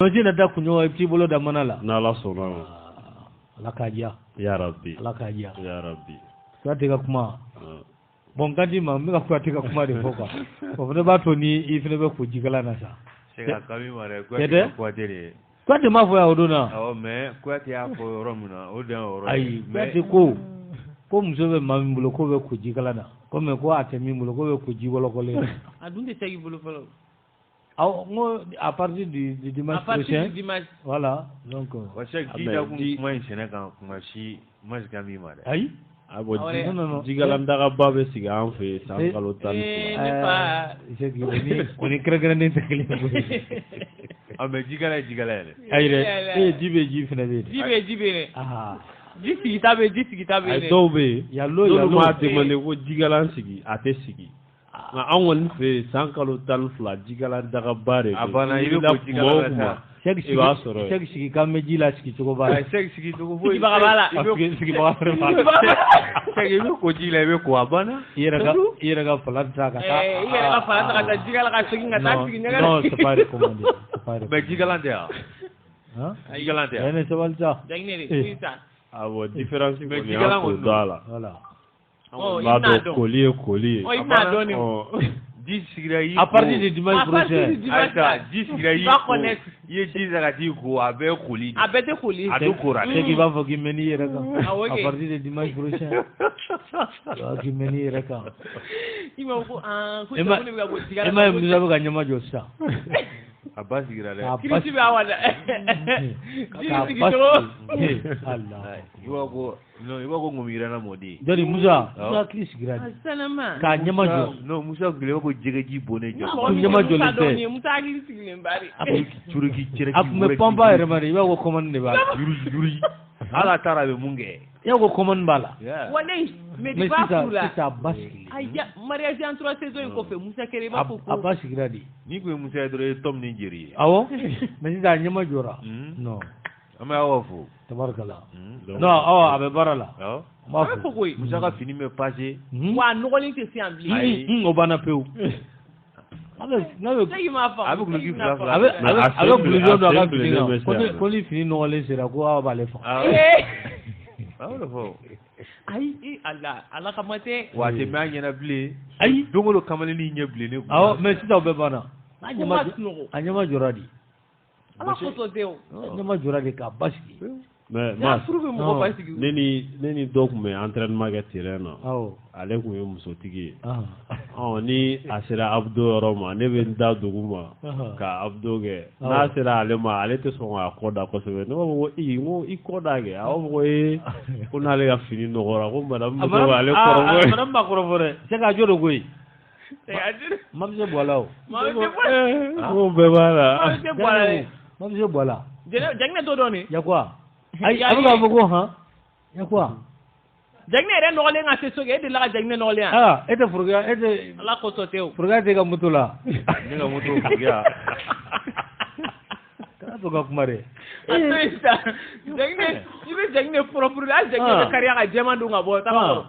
Noji na da kunyo ipti bolo da manala. Na Allah sona. Allah kajiya. Ya Rabbi. Allah kajiya. Ya Rabbi. Kwate ka kuma. Bon kandi ma mi ka kwate ka kuma de foka. Ko fa ba to ni ifne be ko jigala na sa. Se ka kami mare kwate de. Kwate ma fo ya odona. Oh me kwate ya ko romuna o de o ro. Ai kwate ko muso be ma mi bolo ko be ko jigala na. Ko me ko atemi bolo ko be ko jigolo ko le. Adunde segi bolo folo. À partir du dimanche prochain. Voilà. Donc. Aïe. Abo jigalandaga babe siga an fe san kalo tan. On est très grand n'intégré. Mais jigala. Aïe. Jibe fena be. Jibe. Ah. Jisi kitabe. Ay dobe. Yallo ma demande ko jigalan sigi ate sigi. An wani fe san kalo tan fila jigalandaga bare. Abana ibe ko jigalanta. Seg sigi kamme jila sigi cogo ba. Seg sigi cogo fo. Sigi bagabala. Sigi bagabala. Seg ibe ko jila ibe ko abana. Ira ga falanta ka ta. Ira ga falanta ka ta jigala ka sigi ngata sigi nyaga. Non, c'est pas recommandé. Mais jigalanta. Hein? Jigalanta. Ene sebalta. Jangne de ça. Ah bon, différence mais jigala ko dala. Voilà. Oh, il n'a don. Collier. Oh, il n'a donné. À partir du dimanche prochain. Attends, 10 sigrayi. Il est 10 à dire quoi avec colis. Avec des colis. Avec colis. C'est qui va faire qui meni reka. À partir du dimanche prochain. Qui meni reka. Il m'a dit Emma nous avons gagné ma jossa. Abba sigrale. Kirisi be awada. Allah. Iwa ko ngomira na modi. Dani Musa Chris grade. Salama. Ka nyama jo. No Musa gile ko jegeji bone jo. Nyama jo le. Musa Chris gile mbari. Churuki chere. Akume pamba ere mari iwa ko commande ba. Yuri. Ala tarabe munge. Ya ko commande bala. Wale me di ba fula. C'est baski. Aya mariage en 3 saisons ko fe Musa kere ba ko. Abaski grade. Ni ko Musa dore tom ni jeri. Awo. Mais da nyama jora. Non. Ama awofu. Tabarakallah. Non, oh, abe barala. Oh. Ma fo ko. Musa ka fini me passé. Wa nogolin te si ambli. O bana peu. Avec plusieurs de la fini. Quand il finit nogolin c'est la quoi va le faire. Ah ouais. Aïe, Allah kamate. Wa te ma nyana blé. Aïe, dongolo kamale ni nyeblé ne. Ah, mais si ta be bana. Anyama joradi. Allah ko so deo. Anyama joradi ka baski. Mais neni dɔ kun bɛ entraînement kɛ terrain na ale kun ye musotigi ye ni a sera abdo yɔrɔ ma ne bɛ n da dugu ma ka abdo kɛ n'a sera ale ma ale tɛ sɔn k'a kɔ da kosɛbɛ ne b'a fɔ ko i kɔ da kɛ a b'a fɔ ko ko n'ale ka fini nɔgɔra ko madame muso ale kɔrɔfɔ madame ba kɔrɔfɔ dɛ c'est ka jɔ de koyi mamuso bɔla o ko bɛɛ b'a la mamuso bɔla janginɛ to dɔɔni yakwa ayi a bɛ k'a fɔ ko han yakwa janginɛ yɛrɛ nɔgɔlen ka se so kɛ e delila ka janginɛ nɔgɔlen yan e tɛ furuya e tɛ ala ko tɔ tɛ o furuya tɛ ka moto la ne ka moto furuya kana to ka kuma dɛ a to yen sa janginɛ i bɛ janginɛ furafuru la hali janginɛ bɛ kariya ka jɛman dun ka bɔ taga kɔrɔ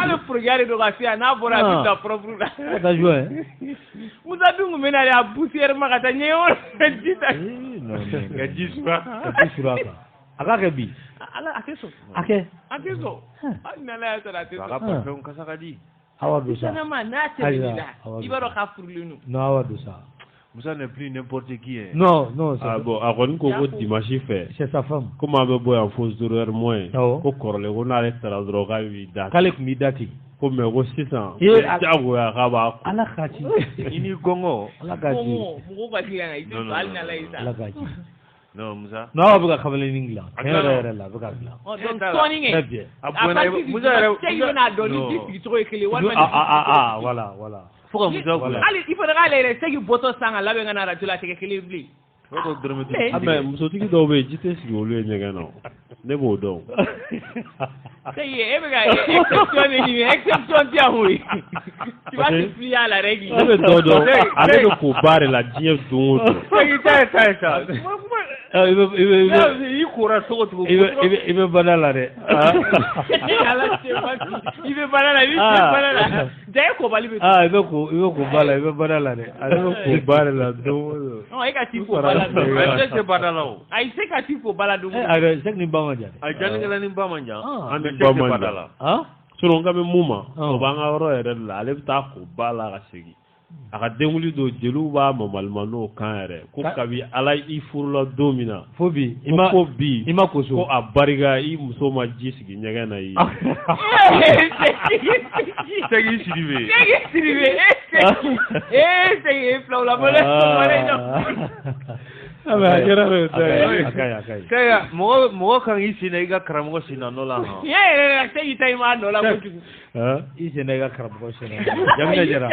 hali furuya de don ka se yan n'a bɔra a bɛ taa furafuru la ka taa jɔ ye musa dun kun bɛ na de a poussière ma ka taa ɲɛ o ji ta ka ji sura kan a k'a kɛ bi ala a tɛ sɔn a kɛ hali n'ala y'a sɔrɔ a tɛ sɔn a ka parfum kasa ka di awa do sa sanama n'a tɛmɛn'i la i b'a dɔn k'a furulen don non awa do sa Musa n'est plus n'importe qui est. Non, bon, a kɔni ko dimanche fɛ. C'est sa femme. Comme an bɛ bɔ yan fo 0h moins. Ko kɔrɔlen ko n'ale taara dɔrɔn k'a b'i da. K'ale tun b'i da ten. Ko mais ko sisan. Jagoya k'a b'a kun. Ala k'a ci. I ni kɔngɔ. Ala k'a ci. Mɔgɔw ka kiliyan i tɛ sɔn hali n'ala y'i da. Ala k'a ci. Non Musa. Non aw bɛ ka kamalenin dilan. Yɛrɛ la a bɛ ka dilan. Donc sɔɔni kɛ. Très bien. Musa yɛrɛ. Cɛ i bɛna dɔn ni ji sigicogo ye kelen walima. Voilà. Fo ka Musa bila. Hali i fana k'ale yɛrɛ segi bɔtɔ san ka labɛn ka na radio la a tɛ kɛ kelen bilen. Mais musotigi dɔw bɛ yen ji tɛ sigi olu ye ɲɛgɛn na ne b'o dɔn. Segi e bɛ ka exception de ɲini exception tɛ yan koyi. Tu vas te plier à la règle. Ne bɛ dɔ dɔn ale bɛ ko ba de la diɲɛ don o don. Segi ta ye sa. i kora cogo cogo i bɛ bana la dɛ i bɛ bana la i bɛ bana la ja ko bali bɛ i bɛ ko bala i bɛ bana la dɛ ale bɛ ko bala la don e ka ti fo bala don a tɛ bana la o ayi se ka ti fo bala don sek ni ba man jan a janikɛla ni ba man jan an bɛ ba man jan sinon ka bɛ mun ma o b'an ka yɔrɔ yɛrɛ la ale bɛ taa ko ba la ka segin a ka denwuli don jeliw b'a mamalima n'o kan yɛrɛ ko kabi ala i furula don min na fo bi i ma ko so ko a barika i muso ma ji sigi ɲɛgɛn na i segi siribe segi filaw mɔgɔ kan k'i sen da i ka karamɔgɔ sen na nɔ la segi ta i ma nɔ la kojugu i sen da i ka karamɔgɔ sen na jamina jara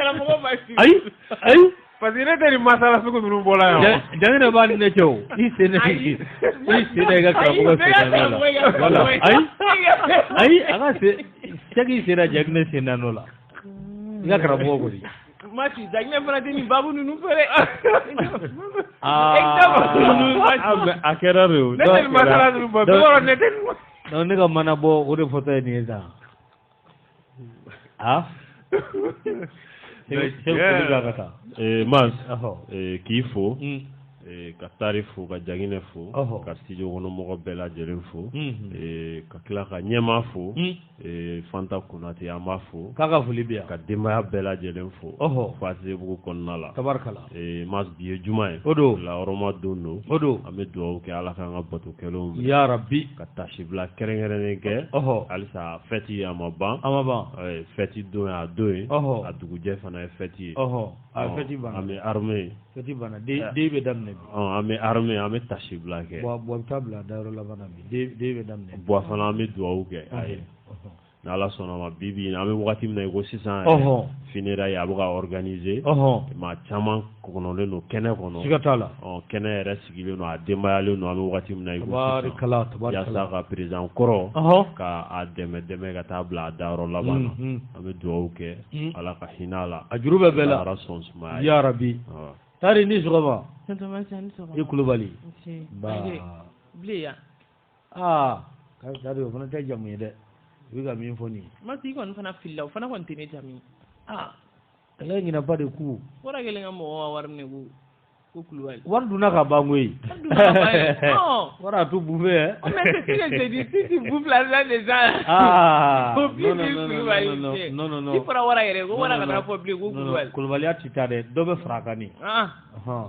ayi parce que ne tɛ nin masala sugu ninnu bɔla yan jamina b'a ni ne cɛ o i sen da i ka karamɔgɔ sen na nɔ la ayi a ka segi sen da jamina sen na nɔ la i ka karamɔgɔ kɔni Mati, jangan pernah ni babu nunu pere. Akhirnya tu. Nanti masalah tu babu orang nanti. Nanti kau mana bawa udah foto ini dah. Saya kata. Mas, kifo. Ka taari fo ka jangine fo ka studio kɔnɔ mɔgɔ bɛɛ lajɛlen fo ka tila ka ɲɛma fo Fanta Konate an b'a fo k'a ka foli bɛ yan ka denbaya bɛɛ lajɛlen fo Fasibugu kɔnɔna la tabarikala Mas bi ye juma ye o don lahɔrɔma don don o don an bɛ dugawu kɛ Ala k'an ka batokɛlaw minɛ ya rabi ka tasibila kɛrɛnkɛrɛnnen kɛ halisa fɛti a ma ban fɛti don a don ye a dugujɛ fana ye fɛti ye a fɛti banna an bɛ armée fɛti banna den bɛ daminɛ an bɛ armée an bɛ tasibila kɛ bɔ bɛ taa bila dayɔrɔ laban na bi den bɛ daminɛ bɔ fana an bɛ dugawu kɛ a ye ni Ala sɔnna ma bi bi an bɛ wagati min na i ko sisan yɛrɛ finira ye a bɛ ka organiser maa caman kɔnɔlen don kɛnɛ kɔnɔ siga t'a la kɛnɛ yɛrɛ sigilen don a denbayalen don an bɛ wagati min na i ko sisan yaasa ka président kɔrɔ ka a dɛmɛ ka taa bila a dayɔrɔ laban na an bɛ dugawu kɛ Ala ka hinɛ a la a juru bɛ bɛɛ la Ala sɔn sumaya ya rabi tari ni sɔgɔma i Kulubali bilen tari o fana tɛ jamu ye dɛ i bɛ ka min fɔ nin ye Mati i kɔni fana filila o fana kɔni tɛ ne jamu kɛlɛ ɲinaba de ku wara kelen ka mɔgɔ ka wari minɛ ko Kulubali wari dunna ka ban koyi wari a to buffet ye si buffet la déjà non i fɔra wara yɛrɛ ko wara ka taa fɔ bilen ko Kulubali Kulubaliya tɛ taa dɛ dɔ bɛ fara a kan nin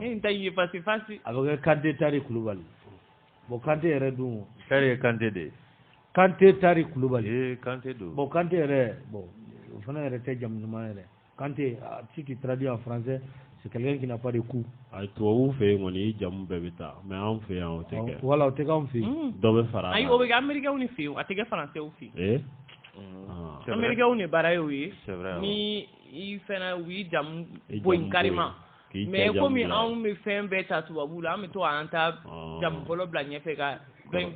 e ta ye fasi a bɛ kɛ Kante tari Kulubali bon Kante yɛrɛ dun tari ye Kante de Kante tari Kulubali Kante do bon Kante yɛrɛ bon o fana yɛrɛ tɛ jamu ɲuman yɛrɛ Kante si tu traduis en français c'est quelqu'un qui n'a pas de cou tubabu fɛ yen kɔni i jamu bɛɛ bɛ taa mais anw fɛ yan o tɛ kɛ voilà o tɛ k'anw fɛ yen dɔ bɛ fara ayi o bɛ kɛ américains ni fɛ yen a tɛ kɛ français fɛ yen américains ni baara ye o ye ni i fana u y'i jamu bɔ yen carrément mais komi anw bɛ fɛn bɛɛ ta tubabu la an bɛ to an ta jamu fɔlɔ bila ɲɛfɛ ka dɔ in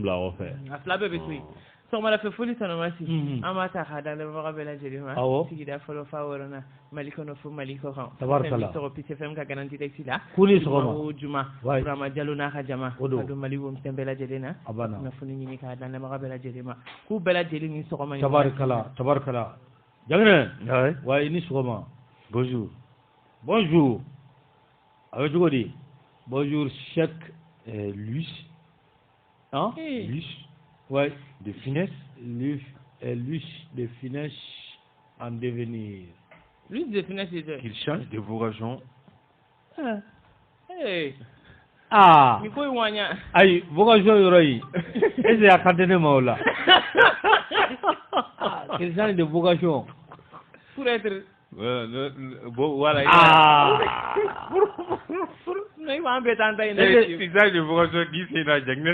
bila kɔfɛ a fila bɛɛ bɛ to yen sɔgɔmada fɛ foli tɔnɔmasi an b'a ta k'a da lamɛnbaga bɛɛ lajɛlen ma sigida fɔlɔ fa wɔɔrɔ na Mali kɔnɔ fo Mali kɔ kan tabarikala tɔgɔ Peace FM ka garanti direct la kuni sɔgɔma o juma Burama Jalo n'a ka jama ka don Mali womisɛn bɛɛ lajɛlen na a banna kunnafoni ɲini k'a da lamɛnbaga bɛɛ lajɛlen ma k'u bɛɛ lajɛlen ni sɔgɔma tabarikala Janginɛ wa i ni sɔgɔma bonjour a bɛ cogo di bonjour chaque Luis ouais de finesse Luis de finesse en devenir Luis de finesse qu'il change de vocation ni ko wanya ayi vocation yɔrɔ yi est-ce que a kan tɛ ne ma o la qu'il change de vocation pour être voilà non b'an bɛɛ t'an ta in il change de vocation k'i sen da jaginɛ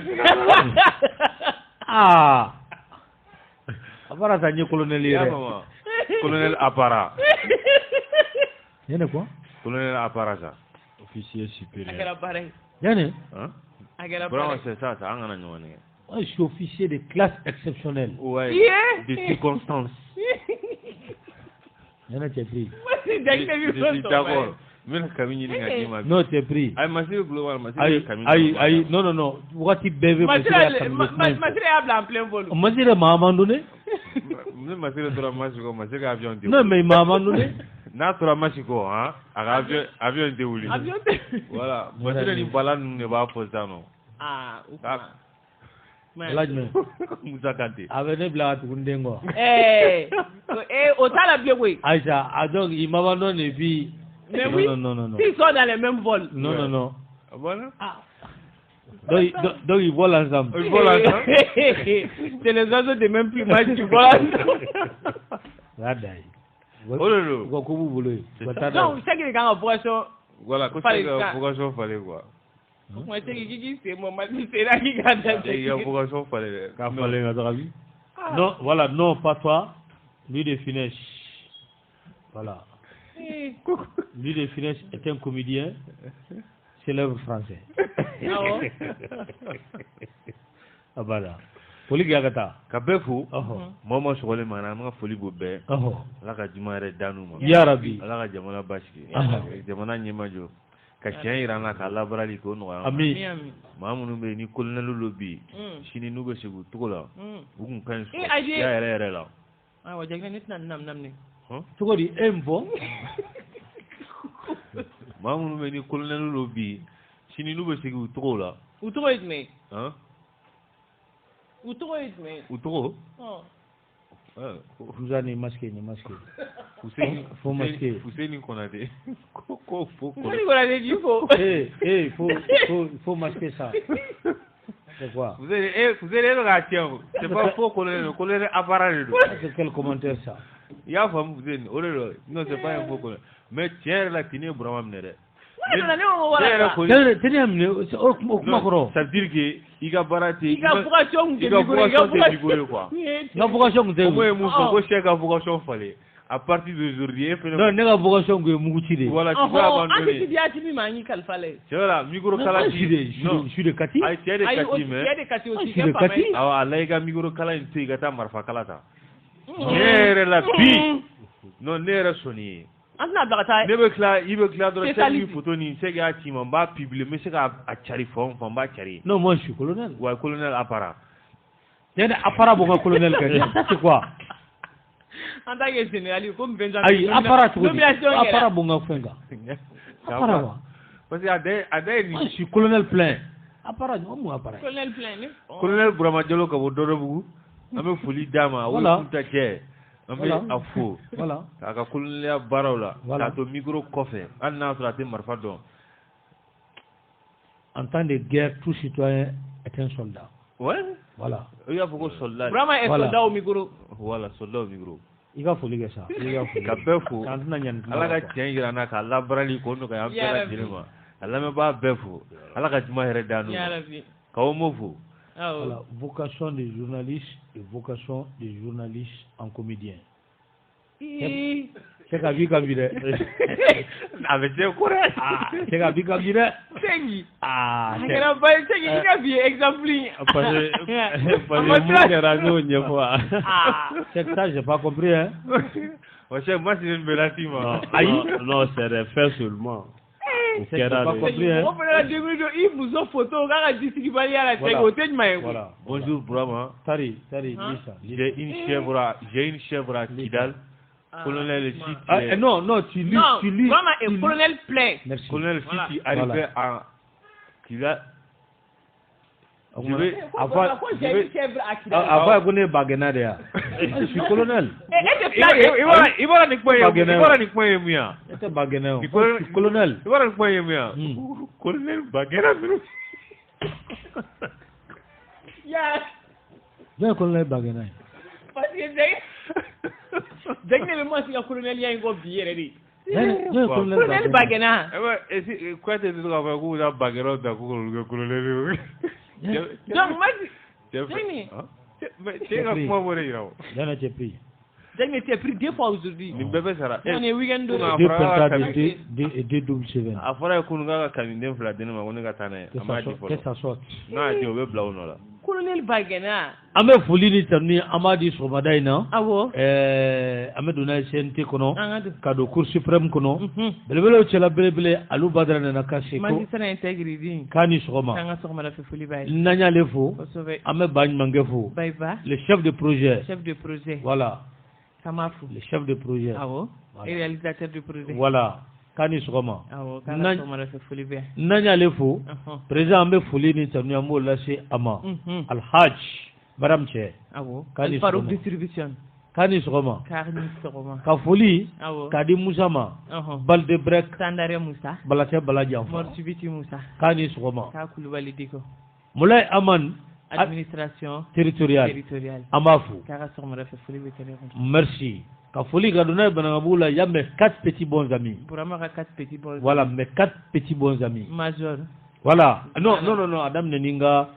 a fɔra tan n ye colonel yɛrɛ colonel Apara yanni quoi colonel Apara sa officier supérieur a kɛra baara ye yanni a kɛra baara ye c'est ça an kana ɲɔgɔn nɛgɛ je suis officier de classe exceptionnelle de circonstance yanni cɛ fi je suis d'accord Mena kamini ni ngati ma. Non, c'est pris. Ay masiri global masiri kamini. Aïe, non. Wati bébé masiri a en plein vol. Masiri Mahamadou ne? Ne masiri tora masiko masiri avion de. Non, mais Mahamadou ne? Na tora masiko hein, avion de wuli. Voilà, masiri ni balan ne ba fozano. Ah, Lajme. Musa Kante. Avec ne bila tukundengo. Au tala bien oui. Aïcha, donc il m'a donné puis. Mais oui. Non. Ils sont dans les mêmes vols. Non. Voilà. Donc ils volent ensemble. C'est les oiseaux de même plumage qui volent ensemble. Radai. Oh là. Quoi que vous voulez. Non, c'est que quand on voit ça. Voilà, qu'est-ce que fallait quoi. Moi c'est qui c'est moi c'est là qui garde. Il y a vocation fallait. Quand fallait notre avis. Non, voilà, non, pas toi. Lui de Finesse. Voilà. Lui de Finesse est un comédien célèbre français. Ah voilà. Foli gagata. Kabefu. Mama sogole mana ma foli bo be. Ala ka juma yɛrɛ danu ma. Ya Rabbi. Ala ka jamana basigi. Jamana ɲɛmajɔ. Ka tiɲɛ yira an na ka labarali ko nɔgɔya. Ami. Maa minnu bɛ yen ni colonel lo bi sini n'u bɛ segin u cogo la u kun ka ɲi sɔrɔ ya yɛrɛ la. Ayiwa jɛgɛ ne tɛna nam ne. Cogo di e fɔ. Maa minnu bɛ yen ni colonel lo bi sini n'u bɛ segin u cogo la. U tɔgɔ ye jumɛn? U tɔgɔ ye jumɛn? U tɔgɔ? Fusani masqué. Fuseni Konate. Ko fo. Fuseni Konate dit faux. Faut masquer ça. C'est quoi? Vous allez le gâcher. C'est pas faux colonel appareil. C'est quel commentaire ça? Il y a femme vous êtes. Non, c'est pas un faux colonel. Mais tiens la tine Brahma Nere. Ça veut dire que il y a baraté. Il y a vocation de vocation fallait. À partir d'aujourd'hui, non, n'est pas vocation que Moutide. Voilà, tu vas abandonner. C'est voilà, micro Kalati. Je suis de Kati. Ah, tu es de Kati, mais. Je suis de Kati. Ah, là, il y a micro Kalati, il y a Marfa Kalata. Nere la bi. Non, nere soni. Ne bɛ tila i bɛ tila dɔrɔn cɛ ni photo ni se k'a ci ma n b'a publier n bɛ se k'a cari fɔ n b'a cari. Non, moi je suis colonel. Ouais, colonel Apara. Ne de Apara bon colonel kɛ c'est quoi? En tant que général comme Benjamin. Ayi Apara cogo di? Apara bon fɛn kan. Apara wa? Parce que a da ye nin. Je suis colonel plein. Apara non mun Apara. Colonel plein ne. Colonel Burama Diallo ka bɔ Dɔdɔbugu an bɛ foli d'a ma o ye Kunta cɛ. An bɛ a fo. Voilà. K'a ka colonel baaraw la. K'a to micro kɔfɛ hali n'a sɔrɔ a tɛ marifa dɔn. En temps de guerre, tout citoyen est un soldat. Ouais. Voilà. Il y a beaucoup de soldats. Vraiment un soldat au micro. Voilà, soldat au micro. I ka foli kɛ sa. Ka bɛɛ fo. Ala ka tiɲɛ yira an na k'a labarali ko nɔgɔya an bɛɛ lajɛlen ma. A lamɛnbaa bɛɛ fo. Ala ka juma yɛrɛ d'an ma. K'aw m'o fo. Voilà, vocation des journalistes et vocation des journalistes en comédien. C'est qu'à vie comme il est. Avec c'est correct. C'est qu'à vie comme il est. Ah, c'est qu'à vie exemple. Parce que radio une fois. C'est que ça j'ai pas compris hein. Moi c'est une belle Non, c'est des faits seulement. Pas compris hein. Voilà. Bonjour Brahma. Tari, dis ça. J'ai une chèvre à Kidal. Colonel Siti. Non, tu lis. Brahma est colonel plein. Merci. Colonel Siti arrivé à Kidal. Je vais avoir qu'on est baguenade. Je suis colonel. Il va ni quoi yemia. C'était baguenade. Je suis colonel. Il va ni quoi yemia. Colonel baguenade. Yeah. Bien colonel baguenade. Parce que dès que moi si un colonel y a une go bière colonel baguenade. Et quoi tu dis qu'on va vous la baguenade d'accord colonel. Donc, moi, c'est quoi pour dire? J'en ai pris. Jagne était pris 2 fois aujourd'hui. Ni bébé sara. On est week-end de 2 pentas et 2 double 7. Afara kunga ka kaminde fla deni ma woni ka tane. Qu'est-ce ça sort? Na di obe bla wono la. Colonel Bagena. Ame foli ni tanu amadi somada ina. Awo. Ame dona CNT kono. Kado Cour suprême kono. Belebele chela belebele alu badra na kashe ko. Magistrat intégrité. Kani sogoma. Kanga sogoma la fe foli bay. Nanya lefo. Ame bagn mangefo. Bayba. Le chef de projet. Chef de projet. Voilà. Kamafu. Le chef de projet. Awo. Et réalisateur du projet. Voilà. Kani sogoma. Awo. Kanga sogoma la fe foli bay. Nanya lefo. Président ambe foli ni tanu amo lase ama. Alhaj Baramche. Awo. Kani Farouk distribution. Kani sogoma. Kani sogoma. Ka foli. Awo. Kadi Musama. Balde Brek. Sandare Musa. Balate Balajan. Morsibiti Musa. Kani sogoma. Ka Koulibaly Diko. Moulay Aman. Administration territoriale. Amafu. Kara sogoma la fe foli bay. Merci. Ka foli gadona banabula ya mes 4 petits bons amis. Pour avoir 4 petits bons. Voilà, mes 4 petits bons amis. Major. Voilà. Non, Adam Neninga.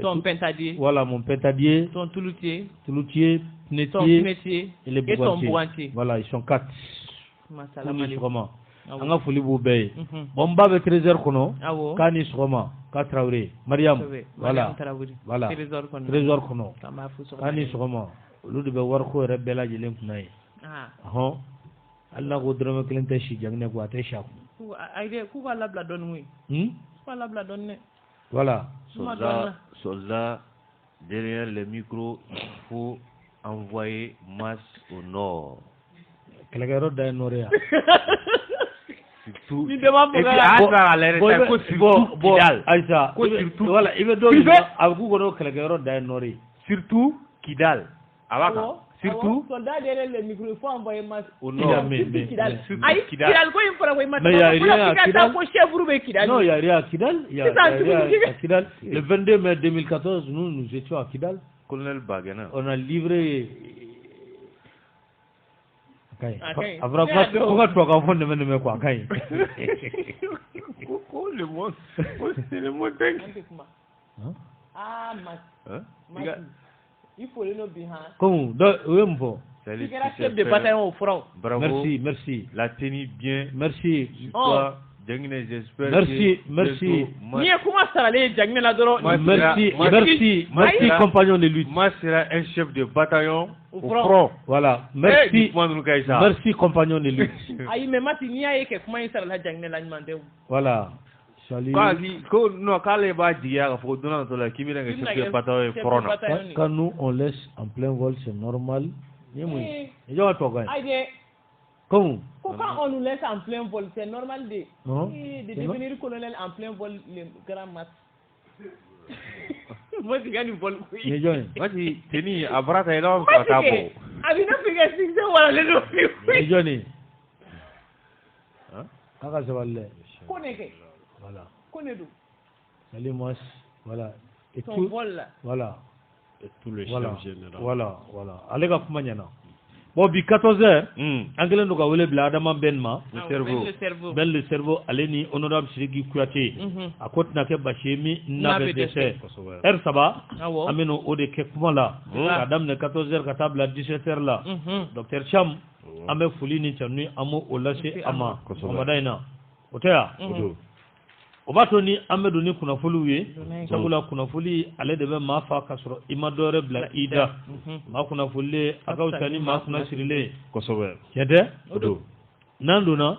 Ton pentadier. Voilà, mon pentadier. Ton touloutier. Toulutier, Pnetier. Et ton boantier. Voilà, ils sont 4. Masalam vraiment. Anga foli boubey. Bomba be trésor kono. Kani sroma. Ka Traoré. Mariam. Voilà. Voilà. Trésor kono. Kani sroma. Lu de be war ko rebela jelen kunay. Allah go drama klenta shi jangne ko ate sha. Aide ku ba labla don muy. Pas labla don ne. Voilà. Soldat, derrière le micro, il faut envoyer masse au nord. Kelagaro da noria. Surtout. Et puis à l'air surtout Kidal. Aïssa. Voilà, il veut donc abu gono Kelagaro da nori. Surtout Kidal. Awaka. Surtout. Soldat derrière le micro, il faut envoyer masse au nord. Kidal. Aïe, Kidal quoi il faut envoyer masse. Mais il y a rien à Kidal. Non, il y a rien à Kidal. Il y a rien à Kidal. Le 22 mai 2014, nous étions à Kidal. Colonel Bagena. On a livré. Après, pourquoi tu as enfant de me quoi? Le monde. C'est le monde dingue. Ah, masse. Il faut le nommer. Comment? Oui, mon c'est chef de bataillon au front. Bravo. Merci. La tenue bien. Merci. J'espère. Merci. Merci, compagnon de lutte. Moi, sera un chef de bataillon au front. Voilà. Merci. Merci, compagnon de lutte. Voilà. Quand nous on laisse en plein vol, c'est normal. Comment? Pourquoi on nous laisse en plein vol? C'est normal de devenir colonel en plein vol, le grand masse. Moi, je gagne le vol. Moi, je tenais à brata et l'homme à table. Avec une figure, c'est voilà le nom. Johnny. Kaka Zavalé. Voilà. Connais-nous. Salut, moi. Voilà. Et tout. Voilà. Et tout le chef général. Voilà. Allez, Gakumanyana. Bon, bi 14h, anglais nous avons le Adama Benma, le cerveau, allez ni honorable Sirigi Kouyaté, à côté n'a que Bachemi, n'avait décès. Saba, ameno au de Kekmala, madame de 14h, à table à 17h là, docteur Cham, ame Foulini Chanu, amo Olase Ama, Madaina, Otea. Obatoni amedoni kuna fuluye sabula kuna fuli ale de be mafa kasro imadore bla ida ma kuna fulle akawtani ma kuna sirile kosobe yede nanduna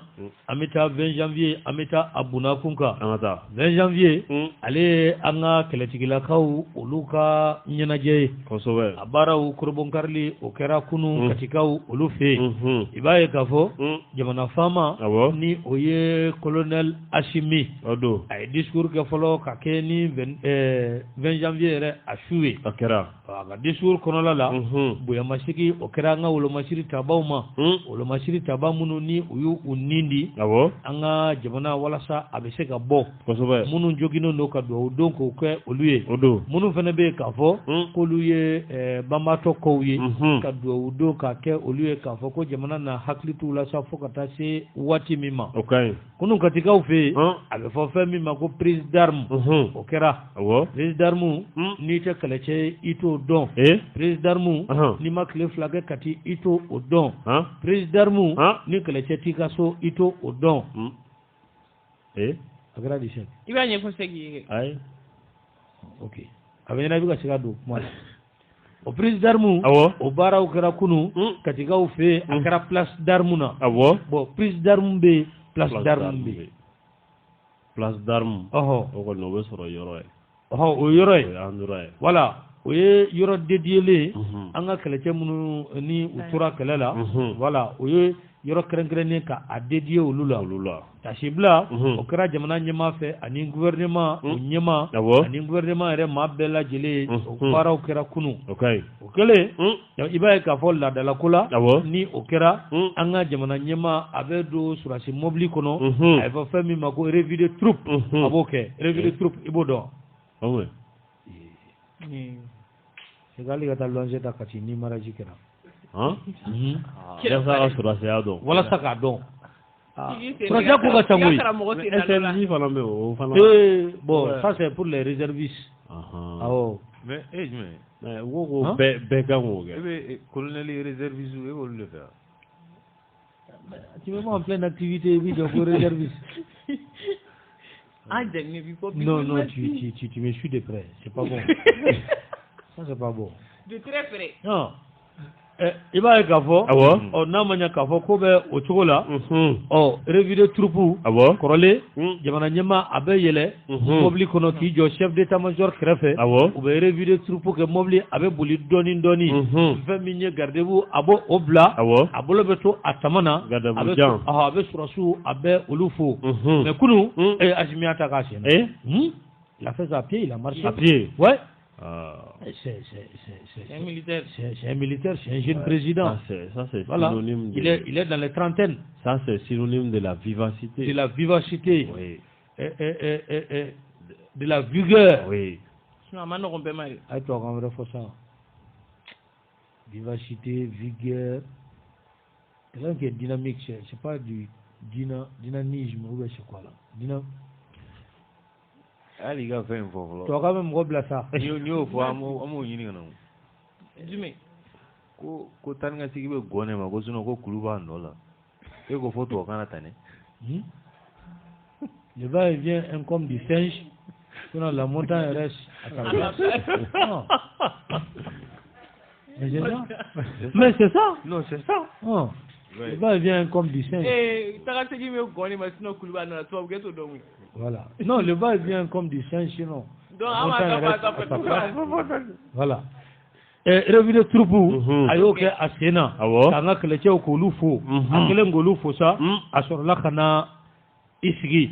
amita 20 janvier amita abuna kunka 20 janvier ale anga keletigila kaw uluka nyenaje kosobe abara u kurbon karli o kera kunu katikau ulufe ibaye kafo jamana fama ni oye colonel Ashimi odo ay discours ke folo ka keni 20 janvier re ashuwe akera aga discours kono la buya mashiki o kera nga ulo mashiri tabawma ulo mashiri tabamunu ni u y'u nindi an ka jamana walasa a bɛ se ka bɔ minnu joginnen don ka dugawu don k'o kɛ olu ye minnu fana bɛ yen k'a fɔ k'olu ye banbaatɔ kow ye ka dugawu don k'a kɛ olu ye k'a fɔ ko jamana na hakili t'u la sa fo ka taa se waati min ma kunun katikaw fɛ yen a bɛ fɔ fɛn min ma ko prise d'arme o kɛra prise d'arme n'i tɛ kɛlɛcɛ i t'o dɔn prise d'arme n'i ma tile fila kɛ kati i t'o o dɔn prise d'arme ni kɛlɛcɛ t'i ka so i t'o o dɔn a kɛra di sɛ i b'a ɲɛfɔ segi ayi ok a bɛ ɲɛna i bɛ ka se ka don kuma la o prise d'arme o baaraw kɛra kunun katikaw fɛ yen a kɛra place d'arme na bon prise d'arme bɛ yen place d'arme bɛ yen place d'arme o kɔni o bɛ sɔrɔ yɔrɔ ye o yɔrɔ ye voilà o ye yɔrɔ dédié an ka kɛlɛcɛ minnu ni u tora kɛlɛ la voilà o ye yɔrɔ kɛrɛnkɛrɛnnen ka a dédié olu la tasibila o kɛra jamana ɲɛmaa fɛ ani gouvernement o ɲɛmaa ani gouvernement yɛrɛ maa bɛɛ lajɛlen o baaraw kɛra kunun o kɛlen i b'a ye k'a fɔ laadalako la ni o kɛra an ka jamana ɲɛmaa a bɛ don surasi mobili kɔnɔ a bɛ fɔ fɛn min ma ko revue de troupe a b'o kɛ revue de troupe i b'o dɔn c'est k'ale ka taa luwanse ta kati ni maraji kɛra walasa k'a dɔn surasiya ko ka ca koyi SLJ fana bɛ o fana bon ça c'est pour les réservistes awɔ mais jumɛn ko ko bɛɛ kan k'o kɛ e bɛ colonel réserviste e b'olu de fɛ tu me mets en pleine activité bi jɔ ko réserviste non tu me suis de près c'est pas bon ça c'est pas bon de très près non i b'a ye k'a fɔ n'a ma ɲɛ k'a fɔ ko bɛ o cogo la revue de troupe kɔrɔlen jamana ɲɛmaa a bɛ yɛlɛ mobili kɔnɔ k'i jɔ chef d'état-major kɛrɛfɛ u bɛ revue de troupe kɛ mobili a bɛ boli dɔɔni fɛn min ye gardez-vous a b'o o bila a bolo bɛ to a tama na a bɛ surasiw a bɛ olu fo mais kunun Asimi y'a ta k'a senna il a fait ça à pied il a marché à pied ouais c'est un militaire, c'est un jeune président. Ça c'est voilà. Synonyme il est dans les trentaines. Ça c'est synonyme de la vivacité. De la vivacité. Oui. De la vigueur. Oui. Aïe toi quand on fait ça. Vivacité, vigueur. Quelqu'un qui est dynamique, c'est pas du dynamisme ou c'est quoi là? Ali ka fɛn fɔ fɔlɔ to ka bɛ mɔgɔ bila sa n'i y'o fɔ an b'o ɲini ka na jumɛn ko taa ni ka sigi bɛ gɔnɛ ma ko ko kulu b'a nɔ la e ko fɔ tubabukan na tan ne le va et vient un comme du singe sinon la montagne reste à sa place mais c'est ça non c'est ça le va et vient comme du singe taga segi bɛ gɔnɛ ma sinon kulu b'a nɔ la tubabu kɛ t'o dɔn voilà. Non, le bas vient comme du singe, sinon. Voilà. Revue de troupe, a y'o kɛ a sen na k'an ka kɛlɛcɛw k'olu fo a kɛlen k'olu fo sa a sɔrɔla ka na i sigi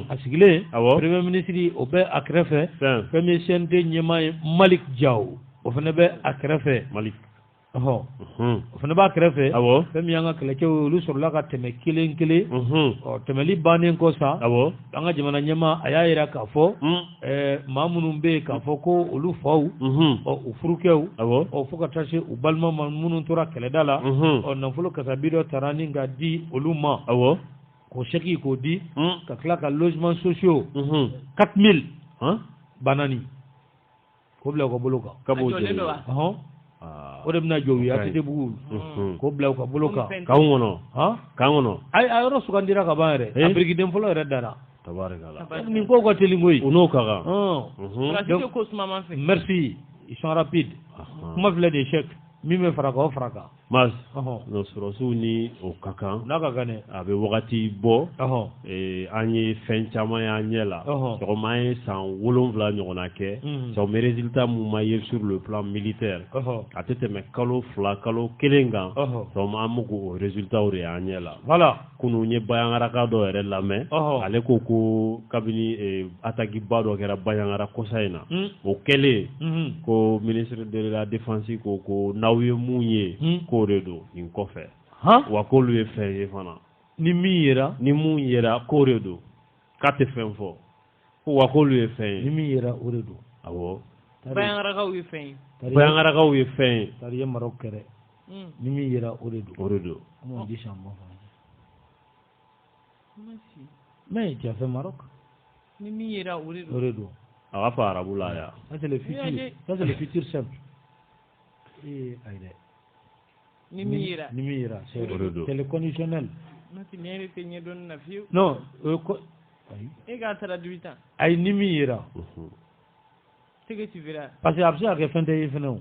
a sigilen premier ministre o bɛ a kɛrɛfɛ fɛn min ye CNT ɲɛmaa ye Malik Diaw o fana bɛ a kɛrɛfɛ o fana b'a kɛrɛfɛ fɛn min y'an ka kɛlɛcɛw olu sɔrɔla ka tɛmɛ kelen tɛmɛli bannen kɔ sa an ka jamana ɲɛmaa a y'a jira k'a fɔ maa minnu bɛ yen k'a fɔ ko olu faw u furukɛw fo ka taa se u balima ma minnu tora kɛlɛda la nafolo kasabi dɔ taara ni ka di olu ma k'o sɛki k'o di ka tila ka logements sociaux 4000 banani k'o bila u ka bolo kan o de bɛna jɔ u ye ATT bugu k'o bila u ka bolo kan kan kɔnɔ a yɔrɔ sugandira ka ban yɛrɛ a birikiden fɔlɔ yɛrɛ dara tabarikala nin ko ka teli koyi u n'o ka kan merci ils sont rapides kuma filɛ de chèque min bɛ faraka o faraka mas no sɔrɔsiw ni o ka kan n'a ka kan dɛ a bɛ wagati bɔ an ye fɛn caman y'an ɲɛ la sɔgɔma an ye san 7 ɲɔgɔnna kɛ sɔgɔma résultat mun ma ye sur le plan militaire a tɛ tɛmɛ kalo 2 kalo 1 kan sɔgɔma an b'o o résultat de y'an ɲɛ la voilà kunun ye bayangaraka dɔ yɛrɛ lamɛn ale ko kabini attaque ba dɔ kɛra bayangara kosa in na o kɛlen ko ministre de la défense ko n'aw ye mun ye k'o de don nin kɔfɛ wa k'olu ye fɛn ye fana ni min yera ni mun yera ko de don k'a tɛ fɛn fɔ ko wa k'olu ye fɛn ye ni min yera o de don awɔ bayangarakaw ye fɛn ye bayangarakaw ye fɛn ye tari ye Maroc kɛrɛ ni min yera o de don o de don comment on dit ça en bon français mais tu as fait Maroc ni min yera o de don a b'a fɔ arabu la ya ça c'est le futur simple aïe ni min yera c'est le conditionnel non e ka traduit tan ay ni min yera tege tu verras parce que a bɛ se ka kɛ fɛn tɛ ye fɛnɛ o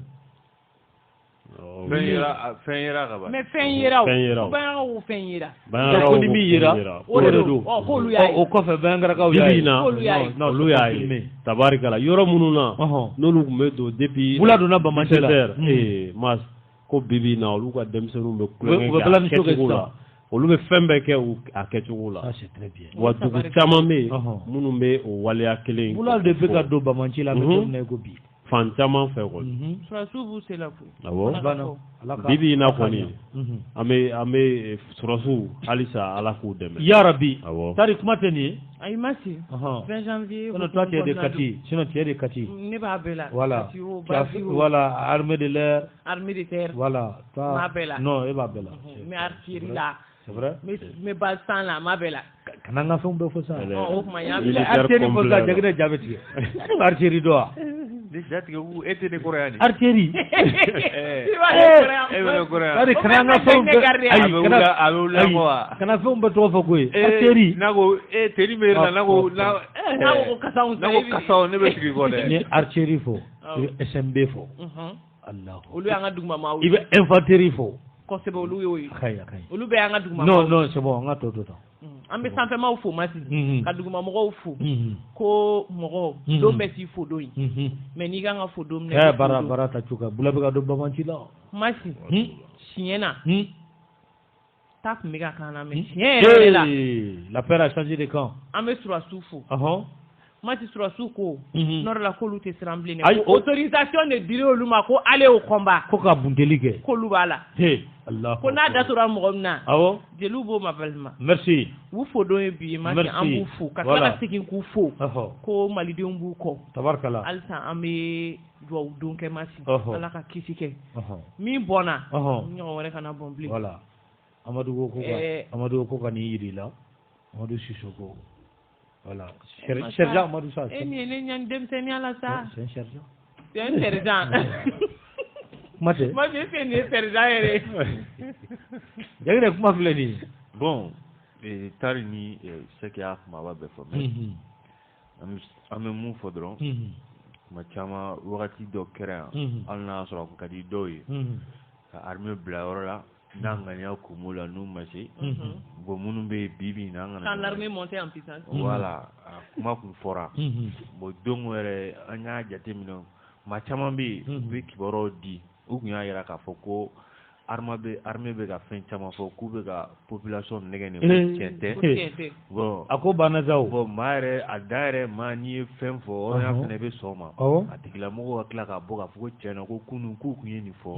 fɛn yera ka ban mais fɛn yera o bayangarakaw fɛn yera ko ni min yera o de don k'olu y'a ye o kɔfɛ bayangarakaw y'a ye olu y'a ye tabarikala yɔrɔ minnu na n'olu tun bɛ don depuis bula donna Bamako la mas ko bibi na olu ka denmisɛnninw bɛ kulonkɛ kɛ a kɛcogo la olu bɛ fɛn bɛɛ kɛ a kɛcogo la wa dugu caman bɛ yen minnu bɛ o waleya kelen bula de bɛ ka don Bamako la bɛ ko bi fan caman fɛ kɔni surasiw b'u se la koyi awɔ bibi in na kɔni an bɛ surasiw halisa Ala k'u dɛmɛ yarabi awɔ tari kuma tɛ nin ye ayi ma se 20 janvier sinon toi tu es de Kati sinon tu es de Kati ne b'a bɛɛ la voilà voilà armée de l'air armée de terre voilà ma bɛɛ la non e b'a bɛɛ la mais artillerie la c'est vrai mais balsan la ma bɛɛ la kana n ka fɛnw bɛɛ fɔ sa o kuma y'a artillerie fɔ sa jagina jaabi tigɛ artillerie dɔ wa jatigɛ e tɛ ne kɔrɔ yan ni artillerie e bɛ ne kɔrɔ yan ari kana n ka fɛnw bɛɛ a bɛ wula wa kana fɛnw bɛɛ tɔgɔ fɔ koyi artillerie n'a ko teri bɛ yɛrɛ la n'a ko kasaw ne bɛ sigi kɔ dɛ ni artillerie fɔ i bɛ SMB fɔ Allah olu y'an ka dugumamaaw i bɛ infanterie fɔ kosɛbɛ olu y'o ye kayi olu bɛɛ y'an ka dugumamaaw non c'est bon an ka tɔ to tan an bɛ sanfɛmaaw fo Masi ka dugumamɔgɔw fo ko mɔgɔ don bɛ t'i fo don in mais n'i kan ka fo don min na bara ta cogo bula bɛ ka don Bamako la Masi siɲɛ na ta tun bɛ ka kan na mais siɲɛ yɛrɛ la la paix a changé de camp an bɛ surasiw fo Mati surasiw ko nɔrɔ la k'olu tɛ siran bilen dɛ ko autorisation de dir'olu olu ma ko allez au combat ko ka bundeli kɛ k'olu b'a la Allah ko n'a datura mɔgɔ min na jeliw b'o mabali ma merci u fo don ye bi Mati an b'u fo ka tila ka segin k'u fo ko malidenw b'u kɔ tabarikala halisa an bɛ dugawu don kɛ Masi Ala ka kisi kɛ min bɔnna ɲɔgɔn wɛrɛ kana bɔn bilen voilà Amadu ko ka nin yiri la Amadu Sisoko voilà sergent Amadou Sa ni ne ɲani denmisɛnniya la sa c'est un sergent c'est un sergent Mate c'est ni sergent yɛrɛ jagina kuma filɛ nin ye bon tari ni sɛki y'a kumaba bɛɛ fɔ mais an bɛ mun fɔ dɔrɔn tuma caman wagati dɔ kɛra yan hali n'a y'a sɔrɔ a kun ka di dɔw ye ka armée bila yɔrɔ la n'a ŋaniya kun la n'u ma se bon minnu bɛ yen bi bi in na an kana quand l'armée montait en puissance voilà a kuma kun fɔra bon don yɛrɛ an y'a jateminɛ maa caman bɛ yen u bɛ kibaruyaw di u kun y'a jira k'a fɔ ko armée bɛ ka fɛn caman fɔ k'u bɛ ka population nɛgɛ nin tiɲɛ tɛ bon a ko banna sa o bon maa yɛrɛ a da yɛrɛ maa n'i ye fɛn fɔ hɔrɔnya fana bɛ sɔn ma a tigilamɔgɔw ka tila k'a bɔ k'a fɔ ko tiɲɛna ko kunun k'u kun ye nin fɔ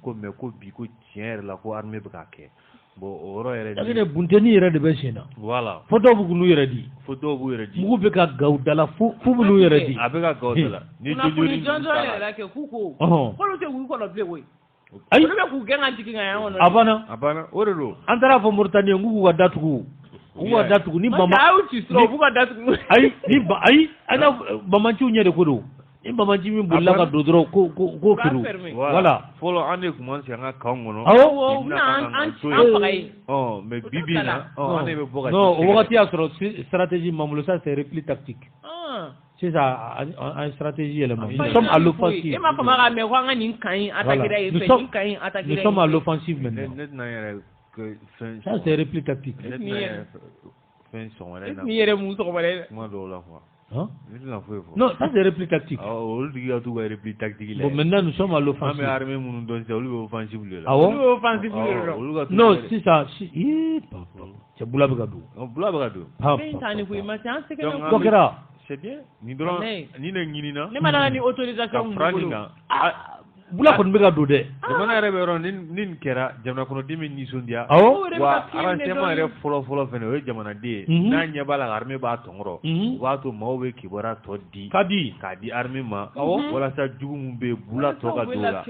ko mais ko bi ko tiɲɛ yɛrɛ la ko armée bɛ k'a kɛ bon o yɔrɔ yɛrɛ de buntenni yɛrɛ de bɛ sen na voilà fo dɔw b'u n'u yɛrɛ di mugu bɛ ka gaw dala fo b'u n'u yɛrɛ di a bɛ ka gaw dala ni kunnafoni jɔnjɔn yɛrɛ kɛ k'u ko k'olu tɛ wulu kɔnɔ bilen koyi ayi olu bɛ k'u gɛn ka jigin ka yan kɔnɔ a banna o de don an taara fɔ Mauritanie k'u ka datugu ni bama a y'u ci sɔrɔ k'u ka datugu ayi an na bamanciw ɲɛ de ko don ni bamanci min bolila ka don dɔrɔn ko kiru voilà fɔlɔ an de tun b'an sigi an ka kan kɔnɔ awɔ an faga ye mais bi bi in na an de bɛ bɔ ka non o wagati y'a sɔrɔ stratégie m'an bolo ça c'est repli tactique sisan an stratégie yɛlɛma nous sommes à l'offensive e m'a faamu k'a mɛn ko an ka nin kan in attaquer yen fɛ nin kan in attaquer yen nous sommes à l'offensive maintenant ne tɛna yɛrɛ fɛn ça c'est repli tactique ne tɛna yɛrɛ fɛn sɔgɔmada in na ni yɛrɛ mun sɔgɔmada ye kuma dɔw la quoi non, ça c'est repli tactique. Olu diga tu ka repli tactique la. Bon maintenant nous sommes à l'offensive. An bɛ armée minnu dɔn sisan olu bɛ offensive de la. Awɔ. Olu bɛ offensive de la. Non sisan cɛ bula bɛ ka don. Bula bɛ ka don. Fɛn t'an ni koyi ma se an sɛgɛnna. Dɔ kɛra. C'est bien. Ni dɔrɔn ni ne ɲinina. Ne ma na ni autorisation mun bolo. bula kon be ga do de jamana yɛrɛ bɛ yɔrɔ nin kɛra jamana kɔnɔden bɛ nisɔndiya wa arrangement yɛrɛ fɔlɔ fɛnɛ o ye jamanaden ye n'a ɲɛ b'a la armée b'a tɔnkɔrɔ u b'a to maaw bɛ kibaruya tɔ di k'a di armée ma walasa jugu min bɛ yen bula tɔ ka don o la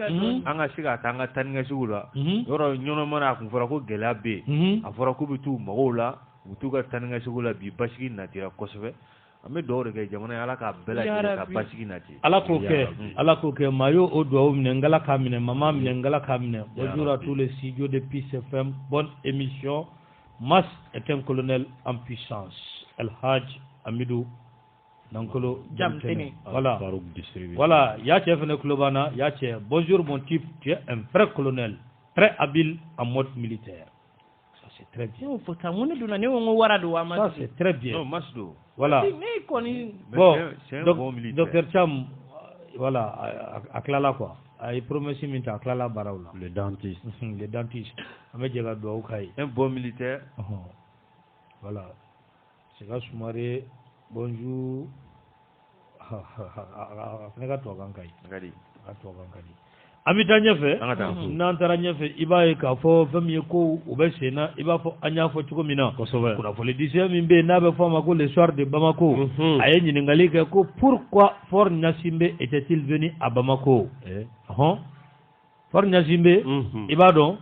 an ka se ka taa an ka taa ni ka segiw la yɔrɔ ɲɔnɔ mana a kun fɔra ko gɛlɛya bɛ yen a fɔra k'u bɛ t'u magow la u t'u ka taa ni ka segiw la bi basigi natira kosɛbɛ an bɛ dugawu de kɛ jamana ye ala ka bɛɛ lajɛlen ka basigi nati ala k'o kɛ maa y'o dugawu minɛ ngala k'a minɛ mama minɛ ngala k'a minɛ bonjour à tous les studios de Peace FM bonne émission. Mas est un colonel en puissance El Hadj Amidou Nankolo Jamtene voilà y'a cɛ fɛnɛ kulo b'an y'a cɛ bonjour mon type tu es un vrai colonel très habile en mode militaire. C'est très bien. Ça c'est très bien. Non, Masdo. Voilà. Bon, docteur Cham, voilà, à Klala quoi. Il promet si à Klala Baraoula. Le dentiste. Le dentiste. Un bon militaire. Voilà. C'est là Soumaré. Bonjour. Ami ta ɲɛfɛ n'an taara ɲɛfɛ i b'a ye k'a fɔ fɛn min ye ko u bɛ sen na i b'a fɔ an y'a fɔ cogo min na kunnafoni disɛn min bɛ yen n'a bɛ fɔ a ma ko l'histoire de Bamako a ye ɲininkali kɛ ko pourquoi Fort Gnassingbé était-il venu à Bamako Fort Gnassingbé i b'a dɔn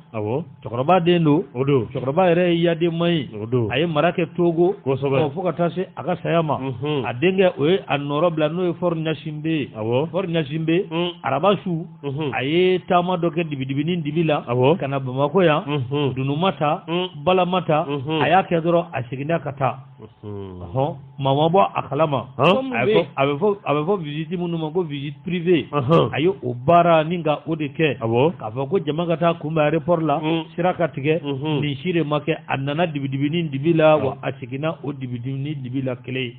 cɛkɔrɔba den don cɛkɔrɔba yɛrɛ ye yadenma ye a ye mara kɛ Togo fo ka taa se a ka saya ma a denkɛ o ye a nɔrɔ bila n'o ye Fort Gnassingbé ye Fort Gnassingbé araba su a ye taama dɔ kɛ dibidibinin dibi la ka na Bamako yan Dunumata Balamata a y'a kɛ dɔrɔn a seginna ka taa maa ma bɔ a kalama a bɛ fɔ visite minnu ma ko visite privée a ye o baara ni ka o de kɛ k'a fɔ ko jama ka taa kunbɛn aéroport la sira ka tigɛ nin si de ma kɛ a nana dibidibinin dibi la wa a seginna o dibidibinin dibi la kelen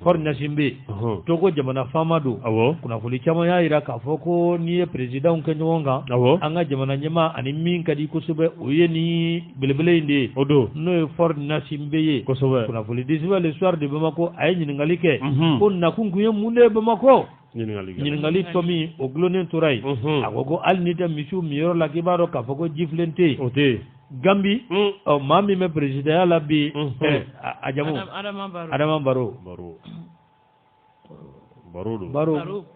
Fort Gnassingbé Togo jamana faama don kunnafoni caman y'a jira k'a fɔ ko n'i ye présidentw kɛ ɲɔgɔn kan an ka jamana ɲɛmaa ani min ka di kosɛbɛ o ye ni belebele in de ye n'o ye Fort Gnassingbé ye kunnafoni disɛbɛ l'histoire de Bamako a ye ɲininkali kɛ ko nakun kun ye mun de ye Bamako ɲininkali tɔ min o gulonnen tora yen a ko hali n'i tɛ misiw min yɔrɔ la k'i b'a dɔn k'a fɔ ko jifilen tɛ yen Gambi maa min bɛ présidentya la bi a jamu Adama Barrow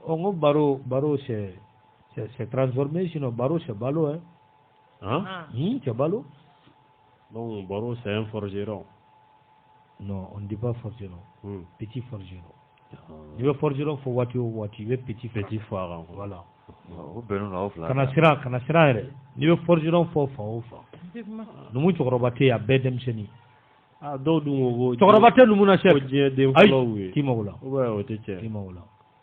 on ko Barrow c'est transformé sinon Barrow c'est ballot c'est ballot donc Barrow c'est un forgeron. Non, on ne dit pas forgeron. Petit forgeron. Il veut forgeron faut voiture, il veut petit phare. Voilà. Kana sira yɛrɛ n'i bɛ forgeron fɔ fan o fan numu cɛkɔrɔba tɛ yen a bɛɛ denmisɛnnin dɔw dun ko cɛkɔrɔba tɛ numu na sɛ diɲɛ den fɔlɔw ye k'i mago la o tɛ cɛ k'i mago la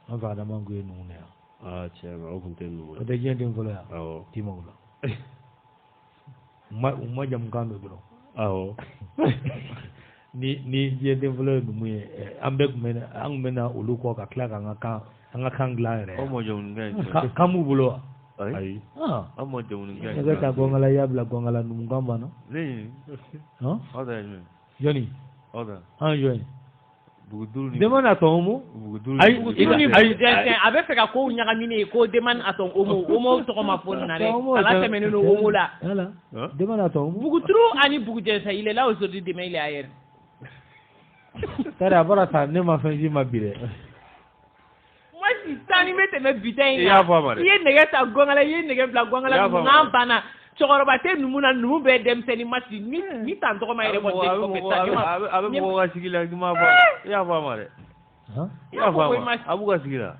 an fɛ Adama ko ye numu na yan tiɲɛ o tun tɛ numu o tɛ diɲɛ den fɔlɔ yan k'i mago la u ma jamukan dɔ dɔrɔn ni diɲɛ den fɔlɔ ye numu ye an kun bɛ na olu kɔ ka tila k'an ka kan dilan yɛrɛ kan b'u bolo wa ayi an ma jamu kɛ ne bɛ taa gɔngala y'a bila gɔngala numukan banna aw da jumɛn jɔnni an jɔn Demande à ton homo. A bɛ fɛ ka kow ɲagamine ye ko demande à ton homo homo tɔgɔ ma fɔ na dɛ ala tɛmɛnen don homo la demande à ton homo Buguturu ani Bugujɛnsa il est là aujourd'hui demain il est ailleurs tari a bɔra ta ne ma fɛn si ma bi dɛ moi si tan ni bɛ tɛmɛ bitin in na i ye nɛgɛ ta gɔngala i ye nɛgɛ bila gɔngala n'an banna cɛkɔrɔba tɛ numu na numu bɛɛ denmisɛnnin ma si ni tan tɔgɔ ma yɛrɛ bɔ den kɔfɛ a bɛ mɔgɔ ka sigi la i m'a fɔ i y'a fɔ a ma dɛ i y'a fɔ a ma a b'u ka sigi la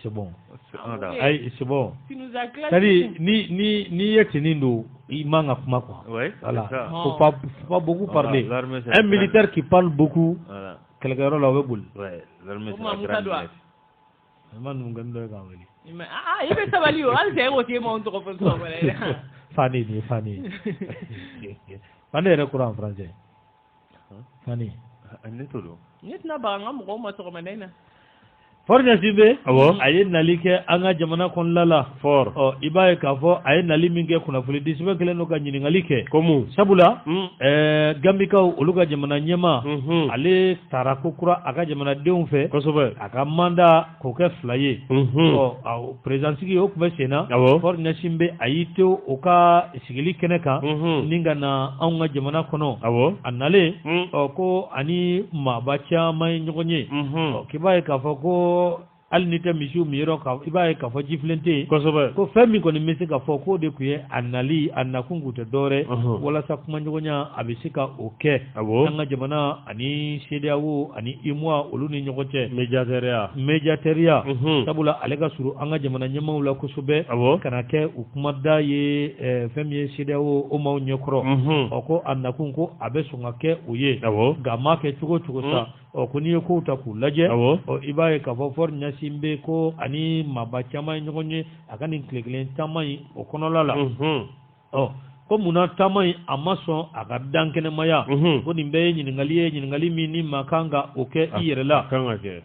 c'est bon ayi c'est bon c'est-à-dire ni ye tinin don i man ka kuma quoi voilà faut pas beaucoup parler un militaire qui parle beaucoup kɛlɛkɛyɔrɔ la o bɛ boli ma numu gani dɔ ye k'an wele i bɛ sabali o hali sɛ e ko k'e m'anw tɔgɔ fɔ tɔgɔ wɛrɛ dɛ Fani yɛrɛ kura en français Fani ne t'o dɔn ne tɛna baga n ka mɔgɔw ma sɔgɔmada in na For Nasibe, aye nalike anga jamana kon lala for ibaye kafo aye nali minge kuna fuli disibe kele no ka nyiningalike komu sabula gambika oluga jamana nyema ale tarako kura aka jamana deunfe kosobe aka manda koke flaye president sigi ok besena for Nasibe ayito oka sigili keneka ninga na anga jamana kono anale ko ani mabacha mai nyogonye kibaye kafo ko alnita mishu miro ka ibaye ka faji flente ko fami ko ni misi ka foko de kuye annali annakungu te dore wala sa kuma nyonya abisika oke anga jamana ani shedawo ani imwa uluni nyogote mejateria tabula alega suru anga jamana nyama ula kusube kana ke ukumada ye fami shedawo o maw nyokro oko annakungu abesunga ke uye gama ke chugo sa kuni ko ta ku laje ibaye ka for Nyasimbe ko ani mabachama nyogonye akani kleklen tamai okonolala ko muna tamai amaso aga dankene maya ko nimbe nyingali mini makanga oke iyerela kanga ke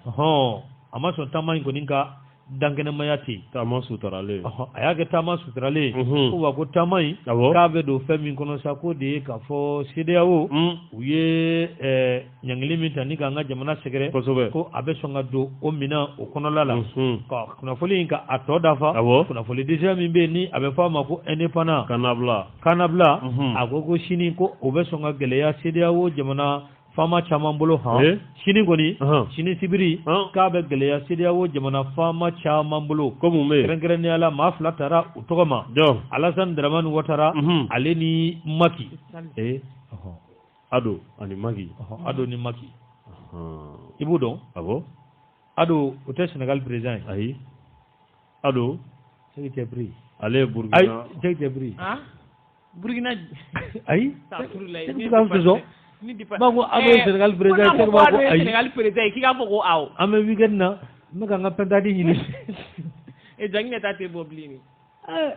amaso tamai ko ninka dangene mayati tama sutarale ayage tama sutarale ko wako tamai kabe do femi kono sako de ka fo sideawo uye nyangilimi tani ganga jamana segere ko abe songa do o mina o kono lala ko kuna foli inka atoda fa kuna foli deja mimbe ni abe fama ko enepana kanabla agogo shini ko obe songa geleya sideawo jamana fama chamambolo shini goni shini sibiri kabe geleya sidiawo jamana fama chamambolo komu me kerengere ni ala mafla tara utogama alasan draman watara aleni maki ado ani maki ado ni maki ibudo ado ute Senegal president ayi ado c'est tebri ale Burkina ay c'est tebri Burkina ay Bago ado Senegal president ke bago ay Senegal president ki ga fogo aw ame weekend na mega nga pentadi nyini e jangne ta te boblini a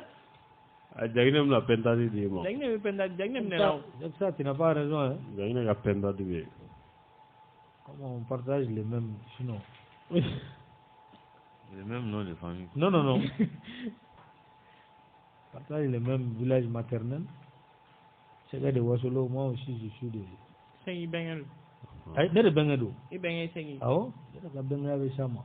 jangne na pentadi di mo jangne pentadi jangne ne raw ça tu n'as pas raison jangne ga pentadi be comment on partage les mêmes sinon les mêmes noms de famille non partage les mêmes villages maternels c'est gars de Wasolo moi aussi je suis de Sengi Bengado. Ay ne de Bengado. I Bengay Sengi. Awo, ne ka Bengado sama.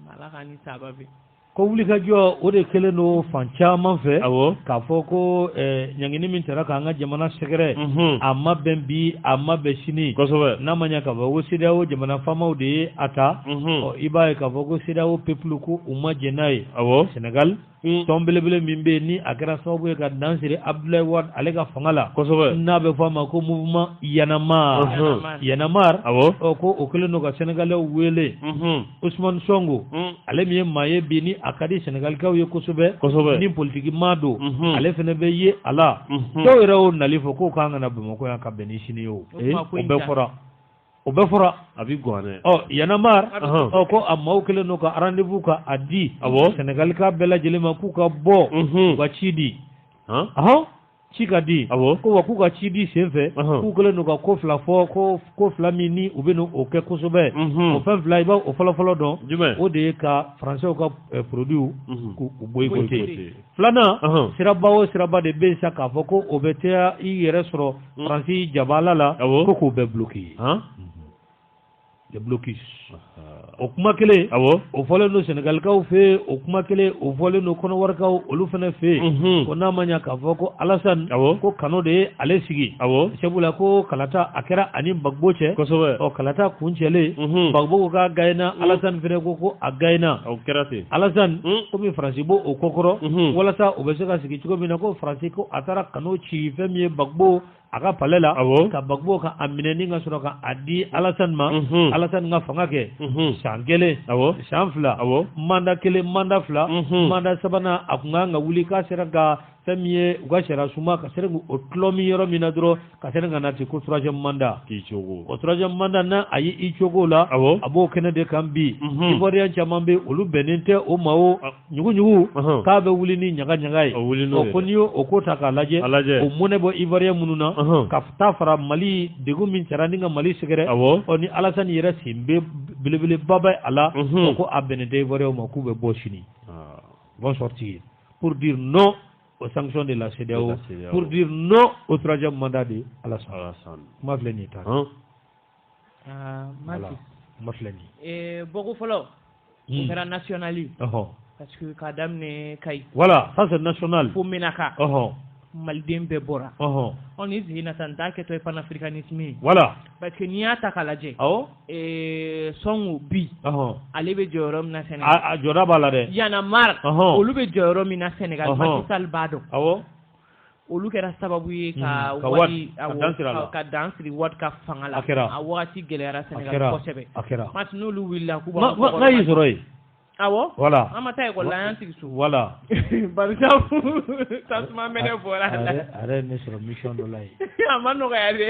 Malaka ni sababi. Ko wuli ka jɔ o de kelen no fan caman fɛ k'a fɔ ko ɲangini min tara k'an ka jamana sɛgɛrɛ a ma bɛn bi a ma bɛn sini n'a ma ɲɛ k'a fɔ ko CEDEAO jamana faamaw de ye a ta i b'a ye k'a fɔ ko CEDEAO peuple ko u ma jɛn n'a ye Sénégal tɔn belebele min bɛ yen ni a kɛra sababu ye ka dan siri Abdoulaye Wade ale ka fanga la n'a bɛ fɔ a ma ko mouvement Yanamar ko o kelen do ka Sénégalais wele Ousmane Sonko ale min ye maa ye bi ni a ka di Sénégalikaw ye kosɛbɛ ni politiki maa don ale fana bɛ ye a la dɔw yɛrɛ y'o nali fɔ k'o k'an kana Bamakɔ yan ka bɛn ni sini ye o bɛɛ fɔra a bɛ gɔnɛ Yanamar ko a maaw kelen do ka rendez-vous ka a di Sénégalika bɛɛ lajɛlen ma k'u ka bɔ u ka ci di ci ka di ko wa k'u ka ci di senfɛ k'u kelen do ka ko fila fɔ ko fila min ni u bɛ n'o kɛ kosɛbɛ o fɛn fila i b'a o fɔlɔfɔlɔ dɔn o de ye ka Français ka produits k'u boycotter filanan siraba o siraba de bɛ yen sa k'a fɔ ko o bɛ taa i yɛrɛ sɔrɔ Faransi jabala la ko k'o bɛ bloquer le blocus o kuma kelen o fɔlen do Sénégalikaw fɛ o kuma kelen o fɔlen do kɔnɔwarikaw olu fana fɛ ko n'a ma ɲɛ k'a fɔ ko Alassane ko kanu de ye ale sigi sabula ko kalata a kɛra ani Gbagbo cɛ kalata kun cɛlen Gbagbo ko k'a gagné Alassane fana ko a gagné Alassane komi Faransi b'o o kɔkɔrɔ walasa o bɛ se ka sigi cogo min na ko Faransi ko a taara kanu ci fɛn min ye Gbagbo a ka palais la ka Gbagbo ka a minɛ ni ka sɔrɔ ka a di Alassane ma Alassane ka fanga kɛ san kelen san fila mandat kelen mandat fila mandat sabanan a kun kan ka wuli k'a sera ka fɛn min ye u ka sariya suma ka se o tulolo min yɔrɔ min na dɔrɔn ka se ka na ten ko troisième mandat k'i cogo o troisième mandat na a ye i cogo la a b'o kɛnɛ de kan bi ivoirien caman bɛ olu bɛnnen tɛ o ma o ɲugu k'a bɛ wuli ni ɲaga ɲaga ye ko n'i y'o o ko ta k'a lajɛ o mɔnɛ bɔ ivoirien minnu na ka taa fara Mali degun min cɛra ni ka Mali sɛgɛrɛ ni Alassane yɛrɛ sen bɛ belebeleba bɛ a la ko a bɛnnen tɛ ivoirien ma k'u bɛ bɔ sini vont sortir pour dire non aux sanctions de la CEDEAO, pour dire non au troisième mandat de Alassane. Ma filɛ nin ta. Ma filɛ nin. Beaucoup fɔlɔ. O kɛra nationali. Parce que k'a daminɛ Kayi. Voilà, ça c'est national. Fo Menaka. Maliden bɛɛ bɔra. Ni Zeyina ta n t'a kɛtɔ ye panafricanisme ye. Voilà. Parce que n'i y'a ta k'a lajɛ. Sɔngo bi. Ale bɛ jɔyɔrɔ min na Sénégal. A jɔda b'a la dɛ. Y'en marre. Olu bɛ jɔyɔrɔ min na Sénégal. Macky Sall b'a dɔn. Olu kɛra sababu ye ka dan siri Wade ka fanga la. A wagati gɛlɛyara Sénégal kosɛbɛ. A kɛra. Mati n'olu wulila k'u b'a fɔ. N'a y'i sɔrɔ yen. Awɔ. Voilà. An ma taa école la an y'an sigi so. Voilà. Barisabu tasuma mɛnɛ bɔra a la. Ale ne sɔrɔ mission dɔ la yen. A ma nɔgɔya dɛ.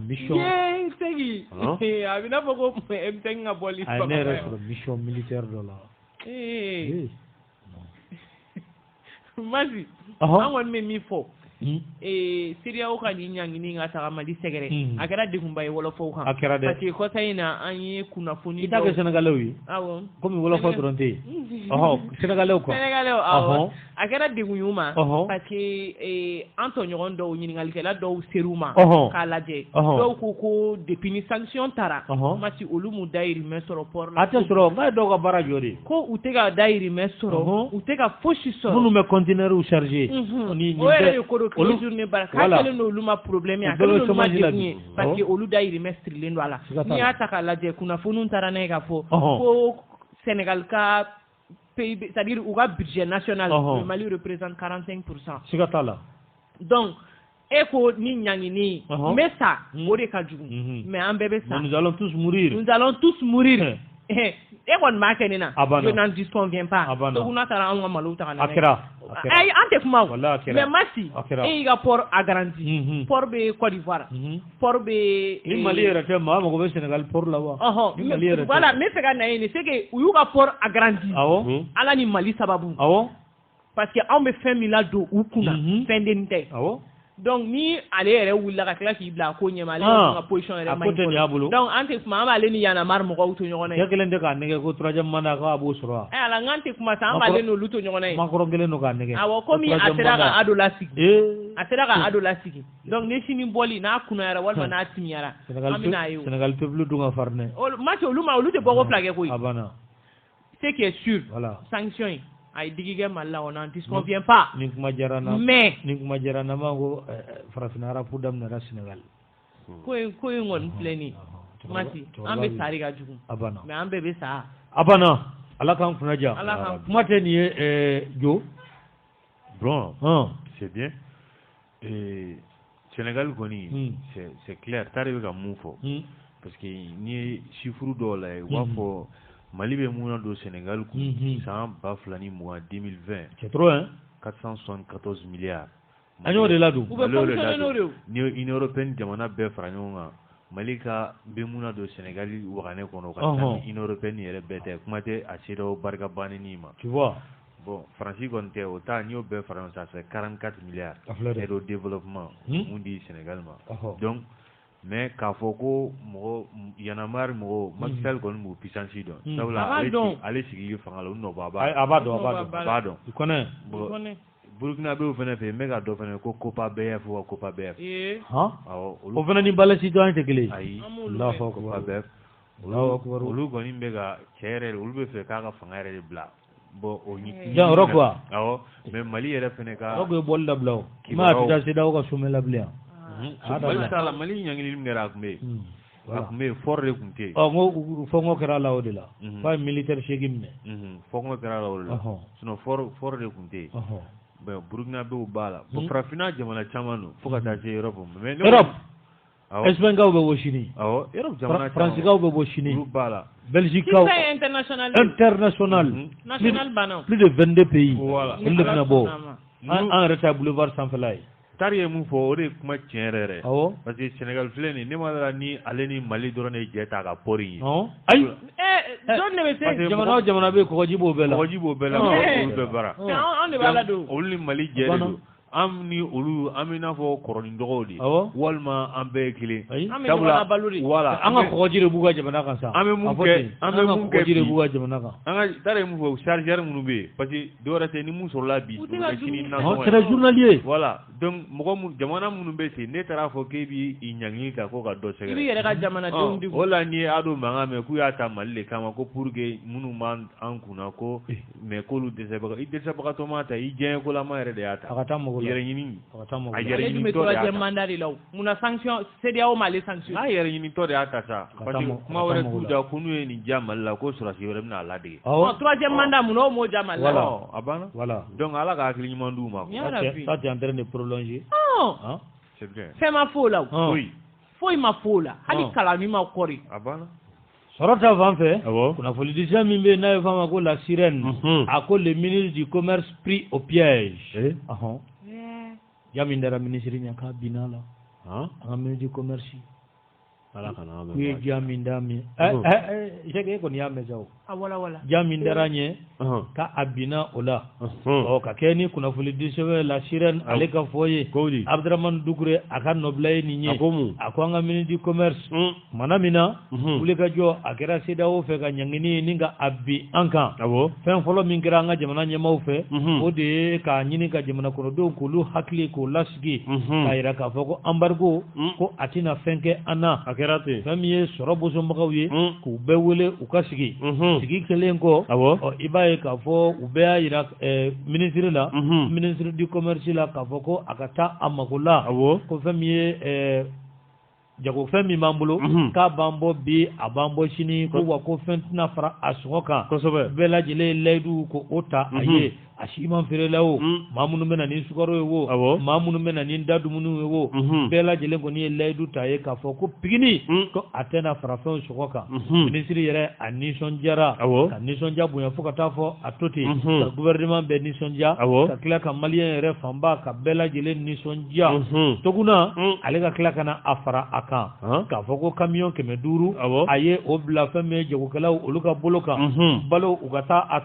Mission. Segi. A bɛ n'a fɔ ko M5 ka bɔli. A ye ne yɛrɛ sɔrɔ mission militaire dɔ la. Masi. An kɔni bɛ min fɔ. CEDEAO ka nin ɲangini ka taga Mali sɛgɛrɛ a kɛra degunba ye wɔlɔfɔw kan. A kɛra dɛ. Parce que kɔsa in na an ye kunnafoni. I t'a kɛ Sénégalais ye. Awɔ. Komi wɔlɔfɔ dɔrɔn tɛ yen. Sénégalais quoi. Sénégalais awɔ. A kɛra degun y'u ma. Parce que an tɔɲɔgɔn dɔw ɲininkalikɛla dɔw ser'u ma. K'a lajɛ. Dɔw ko depuis ni sanction taara. Mati olu m'u dayirimɛ sɔrɔ port la. A tɛ sɔrɔ nka ye dɔw ka baara jɔ de. Ko u tɛ ka dayirimɛ sɔrɔ. U tɛ ka fosi sɔrɔ. Minnu bɛ conteneurs chargés. O yɛrɛ de ko don kile journée bara. K'a kɛlen don olu ma problème ye. A kɛlen don olu ma degun ye. Parce que olu dayirimɛ sirilen don a la. N'i y'a ta k'a lajɛ kunnafoniw taara n'a ye k'a fɔ ko Sénégal ka PIB, c'est-à-dire u ka budget national, le Mali représente 45%. Siga t'a la. Donc e ko ni ɲangini n bɛ sa o de ka jugu mais an bɛɛ bɛ sa. Nous allons tous mourir. Nous allons tous mourir. E kɔni b'a kɛ ne na. Je n'en disconviens pas. Donc n'a taara anw ka Maliw ta ka na. A kɛra. Ayi an tɛ kuma o. Mais Masi e y'i ka port agrandi. Port bɛ Côte d'Ivoire. Port bɛ. Ni Mali yɛrɛ tɛ maa mago bɛ Sénégal port la wa. Ni Mali yɛrɛ tɛ. Voilà n bɛ fɛ ka na yen de c'est que u y'u ka port agrandi. Awɔ. Ala ni Mali sababu. Awɔ. Parce que anw bɛ fɛn min ladon u kunna fɛn denni tɛ. Awɔ. Donc ni ale yɛrɛ wulila ka tila k'i bila a ko ɲɛma ale yɛrɛ ka position yɛrɛ ma ɲi fɔlɔ. Donc an tɛ kuma an b'ale ni Y'en a marre mɔgɔw to ɲɔgɔn na ye. Cɛ kelen tɛ k'a nɛgɛ ko troisième mandat k'a b'o sɔrɔ wa. Ala n k'an tɛ kuma sa an b'ale n'olu to ɲɔgɔn na ye. Makɔrɔ kelen don k'a nɛgɛ. Awɔ komi a sera ka Ado lasigi. A sera ka Ado lasigi. Donc ni sini bɔli n'a kunnayara walima n'a timiyara an bɛ n'a ye o. Sénégal peuple dun ka farin dɛ. Mati olu tɛ bɔ ko fila kɛ koyi. A banna. Ce qui est sûr. Voilà. Sanction in. A ye digi kɛ Mali la on n'en disconvient pas. Ni kuma diyara n na. Mais. Ni kuma diyara n na maa ko farafinna arabu daminɛra Sénégal. Ko in kɔni filɛ nin ye. Mati an bɛ sari ka jugu. A banna. Mais an bɛɛ bɛ sa. A banna. Ala k'an kunna diya. Kuma tɛ nin ye Jo. Bon. C'est bien. Sénégal kɔni c'est clair tari bɛ ka mun fɔ. Parce que n'i ye chiffre dɔw lajɛ u b'a fɔ. Mali bɛ mun na don Sénégal kun san 2020 c'est trop hein 474 milliards an y'o de ladon ni Union européenne jamana bɛɛ fara ɲɔgɔn kan Mali ka bɛ mun na don Sénégal wagane kɔnɔ ka taa ni Union européenne yɛrɛ bɛɛ tɛ kuma tɛ a CEDEAO barika banni ma tu vois bon Faransi kɔni tɛ o ta n'i y'o bɛɛ fara ɲɔgɔn kan ça fait 44 milliards aide au développement mun di Sénégal ma donc mais k'a fɔ ko mɔgɔ Y'en a marre mɔgɔw Macky Sall kɔni b'u puissance dɔn sabula ale sigili fanga la u nɔ b'a dɔn i connais Burkina bɛ o fana fɛ yen n bɛ ka dɔ fana ko COPA BF wa COPA BF awɔ o fana ni balai citoyen tɛ kelen ye ayi COPA BF olu kɔni bɛ ka cɛ yɛrɛ olu bɛ fɛ k'a ka fanga yɛrɛ de bila bon o ɲi Europe quoi awɔ mais Mali yɛrɛ fana ka Europe ye bɔli dabila o i ma a tɛ CEDEAO ka sommet la bilen Mali ɲangili min kɛra a tun bɛ yen a tun bɛ yen fort de tun tɛ yen fɔnkɔ kɛra la o de la f'a ye militaire seegin minɛ fɔnkɔ kɛra la o de la sinon fort de tun tɛ yen bon Burkina bɛ'o b'a la bon farafinna jamana caman don fo ka taa se Europe mais Europe Espagnekaw bɛ bɔ sini awɔ Europe jamana caman Fransikaw bɛ bɔ sini olu b'a la Belgiquekaw international plus de 22 pays olu de bɛna bɔ an yɛrɛ ta boulevard sanfɛla ye tari ye mun fɔ o de ye kuma tiɲɛ yɛrɛ yɛrɛ parce que Sénégal filɛ nin ne ma dara ni ale ni Mali dɔrɔn de jɛ ta ka pɔri ye ayi jɔn de bɛ se jamana o jamana bɛ kɔgɔji b'o bɛɛ la kɔgɔji b'o bɛɛ la olu bɛɛ bara anw de b'a la don olu ni Mali jɛ de don an ni olu an bɛ n'a fɔ kɔrɔnin dɔgɔw de walima an bɛɛ ye kelen sabula voilà an ka kɔgɔji de b'u ka jamana kan sa an bɛ mun kɛ kɔgɔji de b'u ka jamana kan an ka tari ye mun fɔ chargeur minnu bɛ yen parce que dɔwɛrɛ tɛ ni mun sɔrɔla bi sini nasɔngɔ c'est journalier voilà donc mɔgɔ mun jamana minnu bɛ ten ne taara fɔ k'e b'i ɲangi kan ko ka dɔ sɛgɛrɛ i b'i yɛrɛ ka jamanadenw di o la ni ye ado mankan mɛn k'u y'a ta Mali de kama ko pour que minnu b'an kunna ko mais k'olu dɛsɛbaga i dɛsɛbagatɔ ma ta i diɲɛ ko lama yɛrɛ de y'a ta a ka taa mɔgɔ la yɛrɛ ɲini a yɛrɛ ɲini tɔ de y'a ta mandat de la munna sanction CEDEAO m'ale sanction n'a yɛrɛ ɲini tɔ de y'a ta sa parce que kuma wɛrɛ t'u da ko n'u ye nin diya Mali la ko sɔrɔsi wɛrɛ bɛna a ladege troisième mandat munna o m'o diya Mali la a banna voilà donc Ala ka hakili ɲuman d'u ma ça t'es en train de prolonger c'est vrai fɛn ma f'o la foyi ma f'o la hali kalan ma kɔri a banna sɔrɔ ta fan fɛ kunnafoni disɛn min bɛ yen n'a bɛ f'a ma ko la sirène a ko le ministre du commerce pris au piège ya min dara ministre ɲɛ k'a binna la an ka ministre du commerce Ala kana u ye ja min d'a min Jacques e kɔni y'a mɛn sa o wala ja min dara ɲɛ k'a binna o la ka kɛ ni kunnafoni disɛn la sirène ale ka fɔ ye Abdramane Doucouré a ka nɔbila ye nin ye a ko an ka ministre du commerce mana min na wulikajɔ a kɛra CEDEAO fɛ ka ɲangini ye ni ka a bin an kan fɛn fɔlɔ min kɛra an ka jamana ɲɛmaaw fɛ o de ye k'a ɲini ka jamana kɔnɔdenw k'olu hakili k'o lasigi k'a yira k'a fɔ ko embargo ko a tɛna fɛn kɛ an na fɛn min ye sɔrɔ bosonbagaw ye k'u bɛɛ wele u ka sigi sigi kɛlen kɔ i b'a ye k'a fɔ u bɛɛ y'a yira ministre la ministre du commerce la k'a fɔ ko a ka taa a mago la ko fɛn min ye jagofɛn min b'an bolo k'a b'an bɔ bi a b'an bɔ sini ko wa ko fɛn tɛna fara a sɔngɔ kan bɛɛ lajɛlen ye layidu ko o ta a ye a siman feerela o maa minnu bɛ na ni sukaro ye o maa minnu bɛ na ni da dumuni ye o bɛɛ lajɛlen kɔni ye layidu ta ye k'a fɔ ko pigini ko a tɛna fara fɛnw sɔngɔ kan minisiri yɛrɛ a nisɔndiyara ka nisɔndiya bonya fo ka taa fɔ a to ten ka gouvernement bɛɛ nisɔndiya ka tila ka maliyɛn yɛrɛ fanba ka bɛɛ lajɛlen nisɔndiya toguna ale ka tila ka na a fara a kan k'a fɔ ko camion 500 a ye o bila fɛn min ye jagokɛlaw olu ka bolo kan balo u ka taa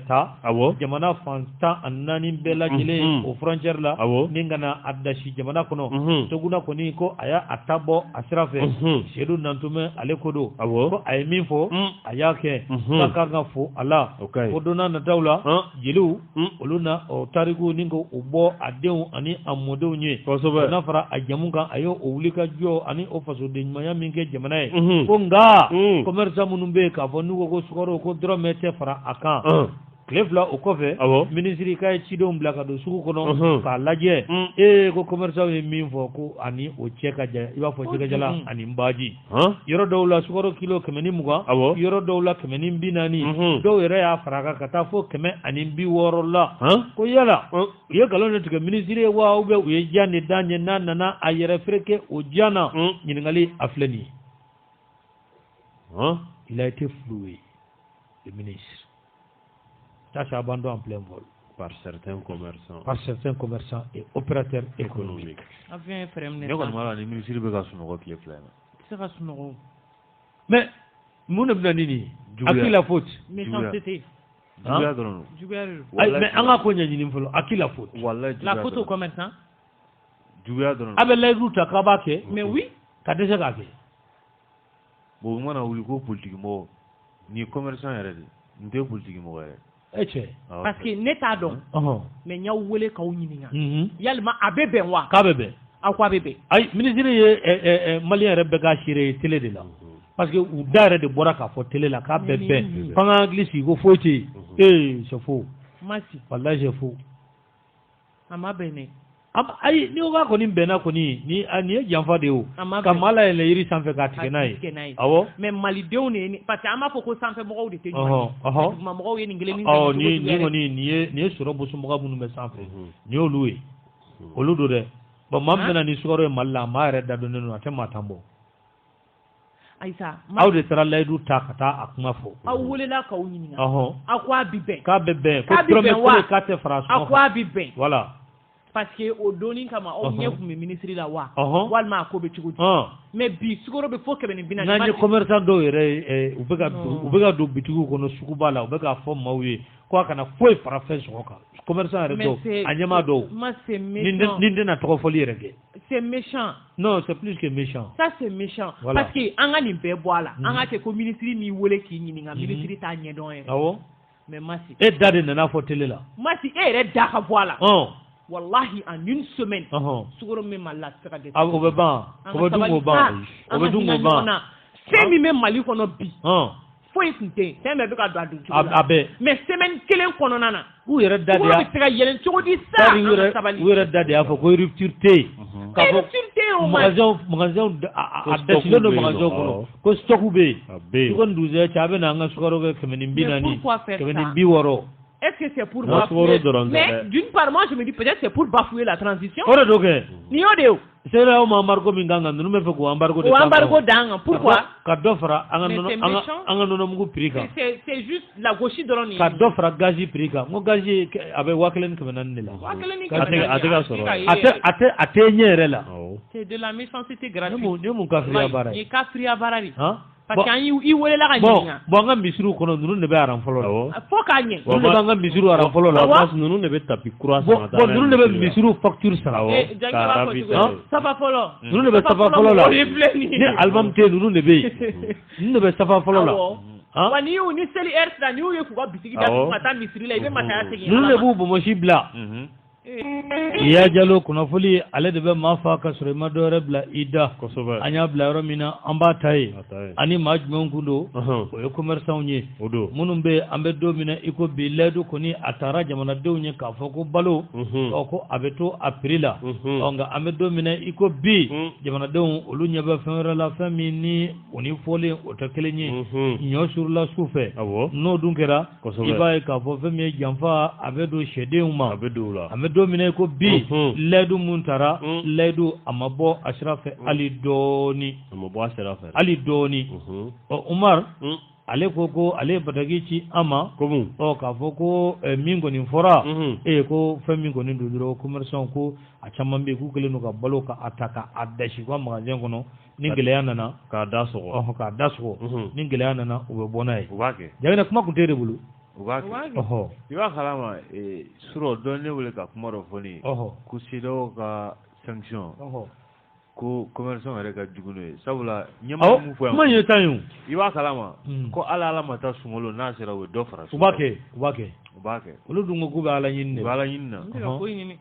ta jamana fan 14 bɛɛ lajɛlen o frontière la ni ka na a dasi jamana kɔnɔ toguna kɔni ko a y'a ta bɔ a sira fɛ Seydou Nantumɛ ale ko don ko a ye min fɔ a y'a kɛ k'a kan ka fo a la fo don n'a nataw la jeliw olu na o tariku ni ko u bɔ a denw ani a mɔdenw ye n'a fara a jamu kan a y'o wulikajɔ ani o fasoden ɲumanya min kɛ jamana ye ko nka commerçant minnu bɛ yen k'a fɔ n'u ko ko sukaro ko dɔrɔmɛ tɛ fara a kan tile fila o kɔfɛ minisiri k'a ye cidenw bila ka don sugu kɔnɔ k'a lajɛ ko commerçant ye min fɔ ko ani o cɛ ka jan i b'a fɔ jɛgɛjala ani baji yɔrɔ dɔw la sukaro kilo 120 yɔrɔ dɔw la 140 dɔw yɛrɛ y'a fara kan ka taa fɔ 160 la ko yala u ye nkalon de tigɛ minisiri ye wa ou bien u ye jan de da ɲɛ n'a nana a yɛrɛ fereke o jan na ɲininkali a filɛ nin ye il a été floué le ministre. Ça, c'est abandon en plein vol. Par certains commerçants et opérateurs économiques. Mais, nous ne venons ni à qui la faute? Méchanceté. Mais on a connu une info. À qui la faute? La faute aux commerçants. Avec les routes à Kabake. Mais oui. T'as déjà gagné. Bon, moi, on a eu le politique. Ni commerçant, ni politique. Parce que ne t'a dɔn mais n y'aw wele k'aw ɲininka yalima a bɛ bɛn wa? K'a bɛ bɛn. Aw ko a bɛ bɛn. Ayi ministre ye maliyɛn yɛrɛ bɛɛ ka seere télé de la parce que u da yɛrɛ de bɔra k'a fɔ télé la k'a bɛɛ bɛn f'an ka hakili sigi ko foyi tɛ yen c'est faux. Masi. Walayi c'est faux. A ma bɛn dɛ. Ayi ni o ka kɔni bɛnna kɔni ni ye janfa de ye o ka maa layɛlɛ yiri sanfɛ k'a tigɛ n'a ye awɔ mais malidenw de parce que an b'a fɔ ko sanfɛ mɔgɔw de tɛ ɲuman ye duguma mɔgɔw ye nin kelen ni kɔni nin ye sɔrɔ bosonbaga minnu bɛ sanfɛ nin y'olu ye olu don dɛ bon maa min bɛna ni sukaro ye Mali la maa yɛrɛ dadɔnnen don a tɛ maa tan bɔ Ayisa aw de taara layidu ta ka taa a kuma fɔ aw welela k'aw ɲininka aw ko a bɛ bɛn k'a bɛ bɛn ko dɔrɔmɛ kelen k'a tɛ fara a sɔngɔ aw ko a bɛ bɛn voilà parce que au doni kama o ɲɛ kun bɛ ministre la wa walima a ko bɛ cogo di mais bi sukaro bɛ fo 140 n'an ye commerçant dɔw yɛrɛ u bɛ ka don bitigiw kɔnɔ suguba la u bɛ k'a fɔ maaw ye ko a kana foyi fara fɛn sɔngɔ kan commerçant yɛrɛ dɔw a ɲɛmaa dɔw ni tɛna tɔgɔ fɔli yɛrɛ kɛ c'est méchant non c'est plus que méchant ça c'est méchant parce que an ka nin bɛɛ bɔ a la an ka kɛ ko ministre min wele k'i ɲininka ministre t'a ɲɛdɔn yɛrɛ awɔ mais Massi e da de nana fɔ télé la Massi e yɛrɛ da ka bɔ a la wallahi en une semaine sukaro min Mali la tɛ se ka dɛsɛ o bɛ ban o bɛ dun k'o ban o bɛ dun k'o ban fɛn min bɛ Mali kɔnɔ bi foyi tun tɛ yen fɛn bɛɛ bɛ ka don a dun cogo la mais semaine kelen kɔnɔna na u yɛrɛ da de y'a bɛ se ka yɛlɛn cogo di sa u yɛrɛ da de y'a fɔ ko rupture tɛ yen k'a fɔ magasin a dasilen don magasin kɔnɔ ko stock bɛ yen i kɔni dugusɛ cɛ a bɛ na an ka sukaro kɛ 440 460 est-ce que c'est pour bafouer mais d'une part moi je me dis peut-être c'est pour bafouer la transition o de do kɛ ni y'o de ye sera o ma embargo min kan kan ninnu bɛ fɛ k'o embargo de d'an kan pourquoi ka dɔ fara an ka nɔnɔmugu prix kan c'est juste la gauche dɔrɔn ni ka dɔ fara gazi prix kan n ko gazi a bɛ 1400 de la a tɛ ka sɔrɔ a tɛ ɲɛ yɛrɛ la c'est de la méchanceté gratuite ni mun kafiriya baara ye kafiriya baara de parce que i welela ka ɲininka bon an ka misiriw kɔnɔ ninnu de bɛ aran fɔlɔ la fo k'a ɲɛ ninnu de b'an ka misiriw aran fɔlɔ la ninnu de bɛ tapis kura san bon ninnu de bɛ misiriw facture sara safa fɔlɔ ninnu de bɛ safa fɔlɔ la ni album tɛ ninnu de bɛ yen ninnu de bɛ safa fɔlɔ la wa n'i y'u ni seli heure sera n'i y'u ye k'u ka bitigi datugu ka taa misiri la i bɛ masaya segin ninnu de b'u bonbonsi bila Iya Jalo kunnafoli ale de bɛ maa fa ka sɔrɔ i ma dɔwɛrɛ bila i da an y'a bila yɔrɔ min na an b'a ta ye ani maa jumɛnw kun don o ye commerçants ye minnu bɛ an bɛ don min na i ko bi layidu kɔni a taara jamanadenw ye k'a fɔ ko balo ko a bɛ to a prix la nka an bɛ don min na i ko bi jamanadenw olu ɲɛ bɛ fɛn wɛrɛ la fɛn min ni o ni fɔlen o tɛ kelen ye ɲɔ surula su fɛ n'o dun kɛra i b'a ye k'a fɔ fɛn min ye janfa a bɛ don sɛdenw ma an bɛ don min na i ko bi layidu mun taara layidu a ma bɔ a sira fɛ hali dɔɔni hali dɔɔni Umar ale ko ale ye bataki ci an ma k'a fɔ ko min kɔni fɔra ko fɛn min kɔni don dɔrɔn commerçants ko a caman bɛ yen k'u kɛlen don ka balo k'a ta k'a dasi u ka magasin kɔnɔ ni gɛlɛya nana k'a da sɔgɔ ni gɛlɛya nana u bɛ bɔ n'a ye Jagɛnɛ kuma tun tɛ e de bolo u b'a kɛ i b'a kalama surɔ dɔ ne wele ka kuma dɔ fɔ ne ye ko CEDEAO ka sanction ko commerçants yɛrɛ ka jugu n'o ye sabula ɲɛmaa mun fɔ yan kuma ye tan ye i b'a kalama ko ala ma taa sunkalo n'a sera u bɛ dɔ fara u b'a kɛ olu dun ko k'u bɛ ala ɲini de u bɛ ala ɲini na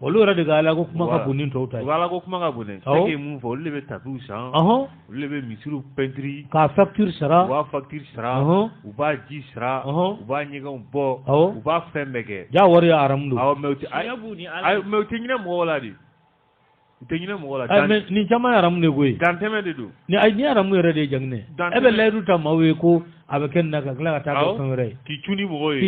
olu yɛrɛ de ka ala ko kuma ka bon ni tɔw ta ye u bɛ ala ko kuma ka bon dɛ c'est que mun fɔ olu de bɛ tapiw san olu de bɛ misiriw peinture k'a facture sara u b'a facture sara u b'a ji sara u b'a ɲɛgɛnw bɔ u b'a fɛn bɛɛ kɛ jaa wari ye aramu don awɔ mais u tɛ ɲinɛ mɔgɔw la de u tɛ ɲinɛ mɔgɔ la mais nin caman ye aramu de koyi dantɛmɛ de don ni aramu yɛrɛ de ye Jagɛnɛ e bɛ layidu ta maaw ye ko a bɛ kɛ nin na ka tila ka taa kɛ fɛn wɛrɛ ye k'i cun ni mɔgɔw ye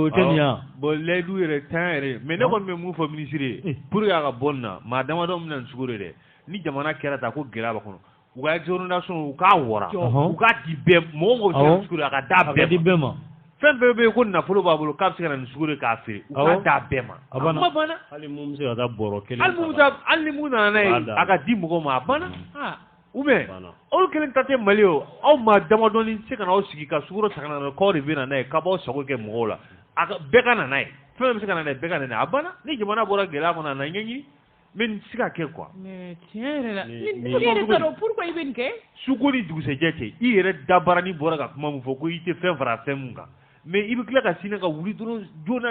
o tɛ nin ya bon layidu yɛrɛ tan yɛrɛ mais ne kɔni bɛ mun fɔ minisiri ye pour que a ka bɔ nin na maa damadɔ bɛna nin sugu de dɛ ni jamana kɛra ta ko gɛlɛya b'a kɔnɔ u ka exonération u k'a wɔra u k'a di bɛɛ mɔgɔ tɛ nin sugu de a ka d'a bɛɛ ma fɛn bɛɛ bɛ yen ko nafolo b'a bolo k'a bɛ se ka na nin sugu de k'a feere u k'a d'a bɛɛ ma a banna hali mun bɛ se ka taa bɔrɔ kelen hali ni mun nana n'a ye a ka di mɔgɔw ma a banna ou bien olu kelen ta tɛ Mali o aw maa damadɔni se ka na aw sigi ka sukaro ta ka na kɔ de bɛ na n'a ye k'a b'aw sago kɛ mɔgɔw la bɛɛ ka na n'a ye fɛn bɛ se ka na n'a ye bɛɛ ka na n'a ye a banna ni jamana bɔra gɛlɛya kɔnɔ a na ɲɛɲini mais nin tɛ se ka kɛ quoi. mais tiɲɛ yɛrɛ la ni yɛrɛ t'a dɔn pourquoi i bɛ nin kɛ. suko ni dugusɛjɛ cɛ i yɛrɛ dabaranin bɔra ka kuma mun fɔ ko i tɛ fɛn fara fɛn mun kan mais i bɛ tila ka sinɛ ka wuli dɔrɔn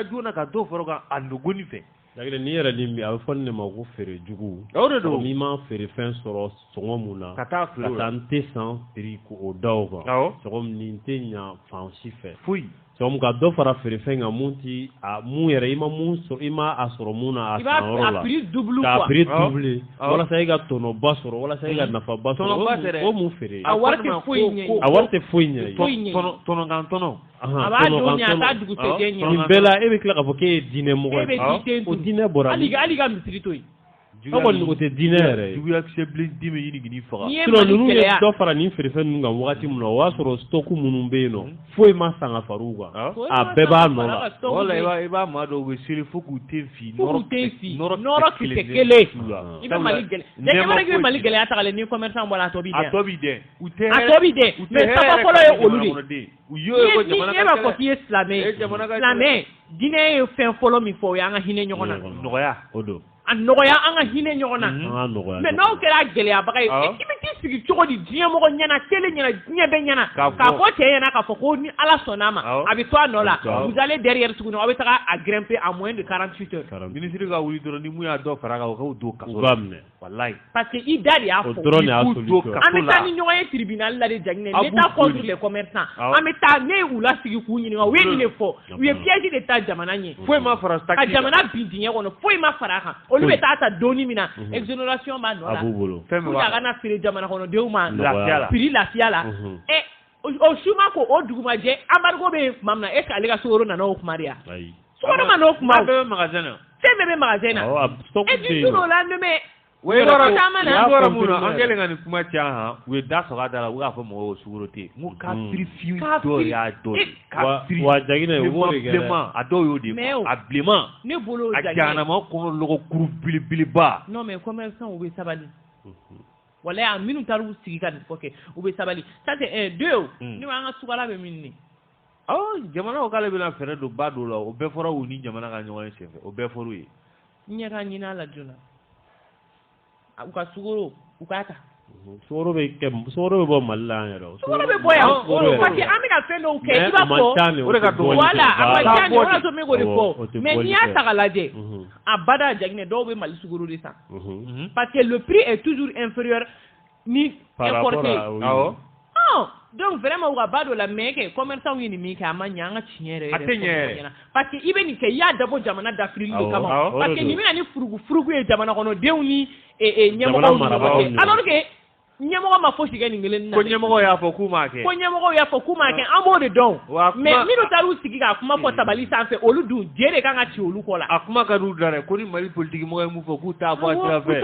joona ka dɔ fara kan a nɔgɔni fɛ. Jagɛnɛ n'i yɛrɛ nin a bɛ fɔ nin de ma ko feere jugu. o de don n'i ma feere fɛn sɔrɔ sɔngɔ mun na. ka taa filɛ o la ka taa n tɛ san prix o da o kan. awɔ sɔngɔ min nin tɛ ɲa fan si fɛ. foyi. sɔngɔ ka dɔ fara feere fɛn kan mun ti a mun yɛrɛ i ma mun sɔrɔ i ma a sɔrɔ mun na a san yɔrɔ la. i b'a a prix double quoi. k'a prix double walasa i ka tɔnɔba sɔrɔ walasa i ka nafaba sɔrɔ o mun feere. a wari tɛ foyi ɲɛ. a wari tɛ foyi ɲɛ. tɔnɔkan tɔnɔ. a b'a don ɲɛ a t'a dugusɛjɛ ɲɛ. nin bɛɛ la e bɛ tila k'a fɔ k'e ye diinɛ mɔgɔ ye. e bɛ di den o diinɛ bɔra min. hali ka misiri to yen. kɔni o tɛ diinɛ yɛrɛ juguya kisɛ bilen di min ɲini k'i faga sinon ninnu ye dɔ fara nin feerefɛn ninnu kan wagati min na o y'a sɔrɔ stock minnu bɛ yen nɔ foyi ma san ka far'u kan a bɛɛ b'a nɔ la wala i b'a maa dɔw bɛ seli fo k'u ten fi nɔrɔ kisɛ kelen i bɛ Mali gɛlɛya jamana k'i bɛ Mali gɛlɛya tagalen ni commerçant bɔra a tɔ b'i dɛn a tɔ b'i dɛn mais sababu fɔlɔ ye olu de e b'a fɔ k'i ye silamɛ diinɛ ye fɛn fɔlɔ min fɔ o ye an ka hinɛ ɲɔgɔn na nɔgɔya o don a nɔgɔya an ka hinɛ ɲɔgɔn na mais n'aw kɛra gɛlɛyabaga ye i bɛ t'i sigi cogo di diɲɛ mɔgɔ ɲɛna télé ɲɛna diɲɛ bɛɛ ɲɛna k'a fɔ cɛ ɲɛna k'a fɔ ko ni Ala sɔnn'a ma a bɛ to a nɔ la vous allez derrière tuguni aw bɛ taga a grimper en moins de 48 heures ministre ka wuli dɔrɔn ni mun y'a dɔ fara kan o k'o don kaso la wallahi parce que i da de y'a fɔ an bɛ taa ni ɲɔgɔn ye tribunal la de Jaginɛ l'État contre les commerçants an bɛ taa ne ye u lasigi k'u ɲininka u ye nin de fɔ u ye piège de ta jamana ɲɛ foyi ma fara ka jamana bin dingɛ kɔnɔ foyi ma fara a kan olu bɛ taa ta doni min na exonération b'a nɔ la pour que a kana feere jamana kɔnɔdenw ma prix lafiya la o su ma ko o dugumajɛ embargo bɛ tuma min na est ce que ale ka sukaro nana o kuma de ya sukaro ma n'o kuma o bɛɛ bɛ magasin na fɛn bɛɛ bɛ magasin na et puis sur o la ne bɛ o yɔrɔ mun na an kɛlen ka nin kuma caya han u ye da sɔgɔ a da la u y'a fɔ mɔgɔw sukaro tɛ yen n ko ka prix fiyewu dɔ y'a dɔ ye ka prix wa Jaginɛ o b'o de kɛ bilenman a dɔw y'o de fɔ a bilenman ne bolo a jahanama kɔnɔ lɔgɔkuru belebeleba non mais commerçant u bɛ sabali wala minnu taara u sigi ka nin fɔ kɛ u bɛ sabali ça c'est deux ni an ka sukala bɛ min ni jamana ko k'ale bɛna fɛɛrɛ don ba dɔw la o bɛɛ fɔra u ni jamana ka ɲɔgɔn ye senfɛ o bɛɛ fɔra u ye n ɲɛ ka ɲin'a la joona u ka sukaro u k'a ta sukaro bɛ bɔ Mali la yan yɛrɛ sukaro bɛ bɔ yan parce que an bɛ ka fɛn dɔw kɛ i b'a fɔ o de ka dɔgɔ voilà a ma ca ni o y'a sɔrɔ min k'o de fɔ mais n'i y'a ta k'a lajɛ a bada Jaginɛ dɔw bɛ Mali sukaro de san parce que le prix est toujours inférieur ni importé donc vraiment u ka ba dɔ la mais kɛ commerçant ye nin min kɛ a ma ɲɛ an ka tiɲɛ yɛrɛ parce que i bɛ nin kɛ i y'a dabɔ jamana dafirili de kama parce que nin bɛna ni furugu ye jamana kɔnɔdenw ni ɲɛmɔgɔw ni ɲɔgɔn cɛ alors que ɲɛmɔgɔ ma fosi kɛ nin kelen na ko ɲɛmɔgɔ y'a fɔ k'u m'a kɛ an b'o de dɔn mais minnu taar'u sigi k'a kuma fɔ tabali sanfɛ olu dun je de kan ka ci olu kɔ la a kuma ka d'u da dɛ ko ni Mali politique mɔgɔ ye mun fɔ k'u t'a bɔ a sira fɛ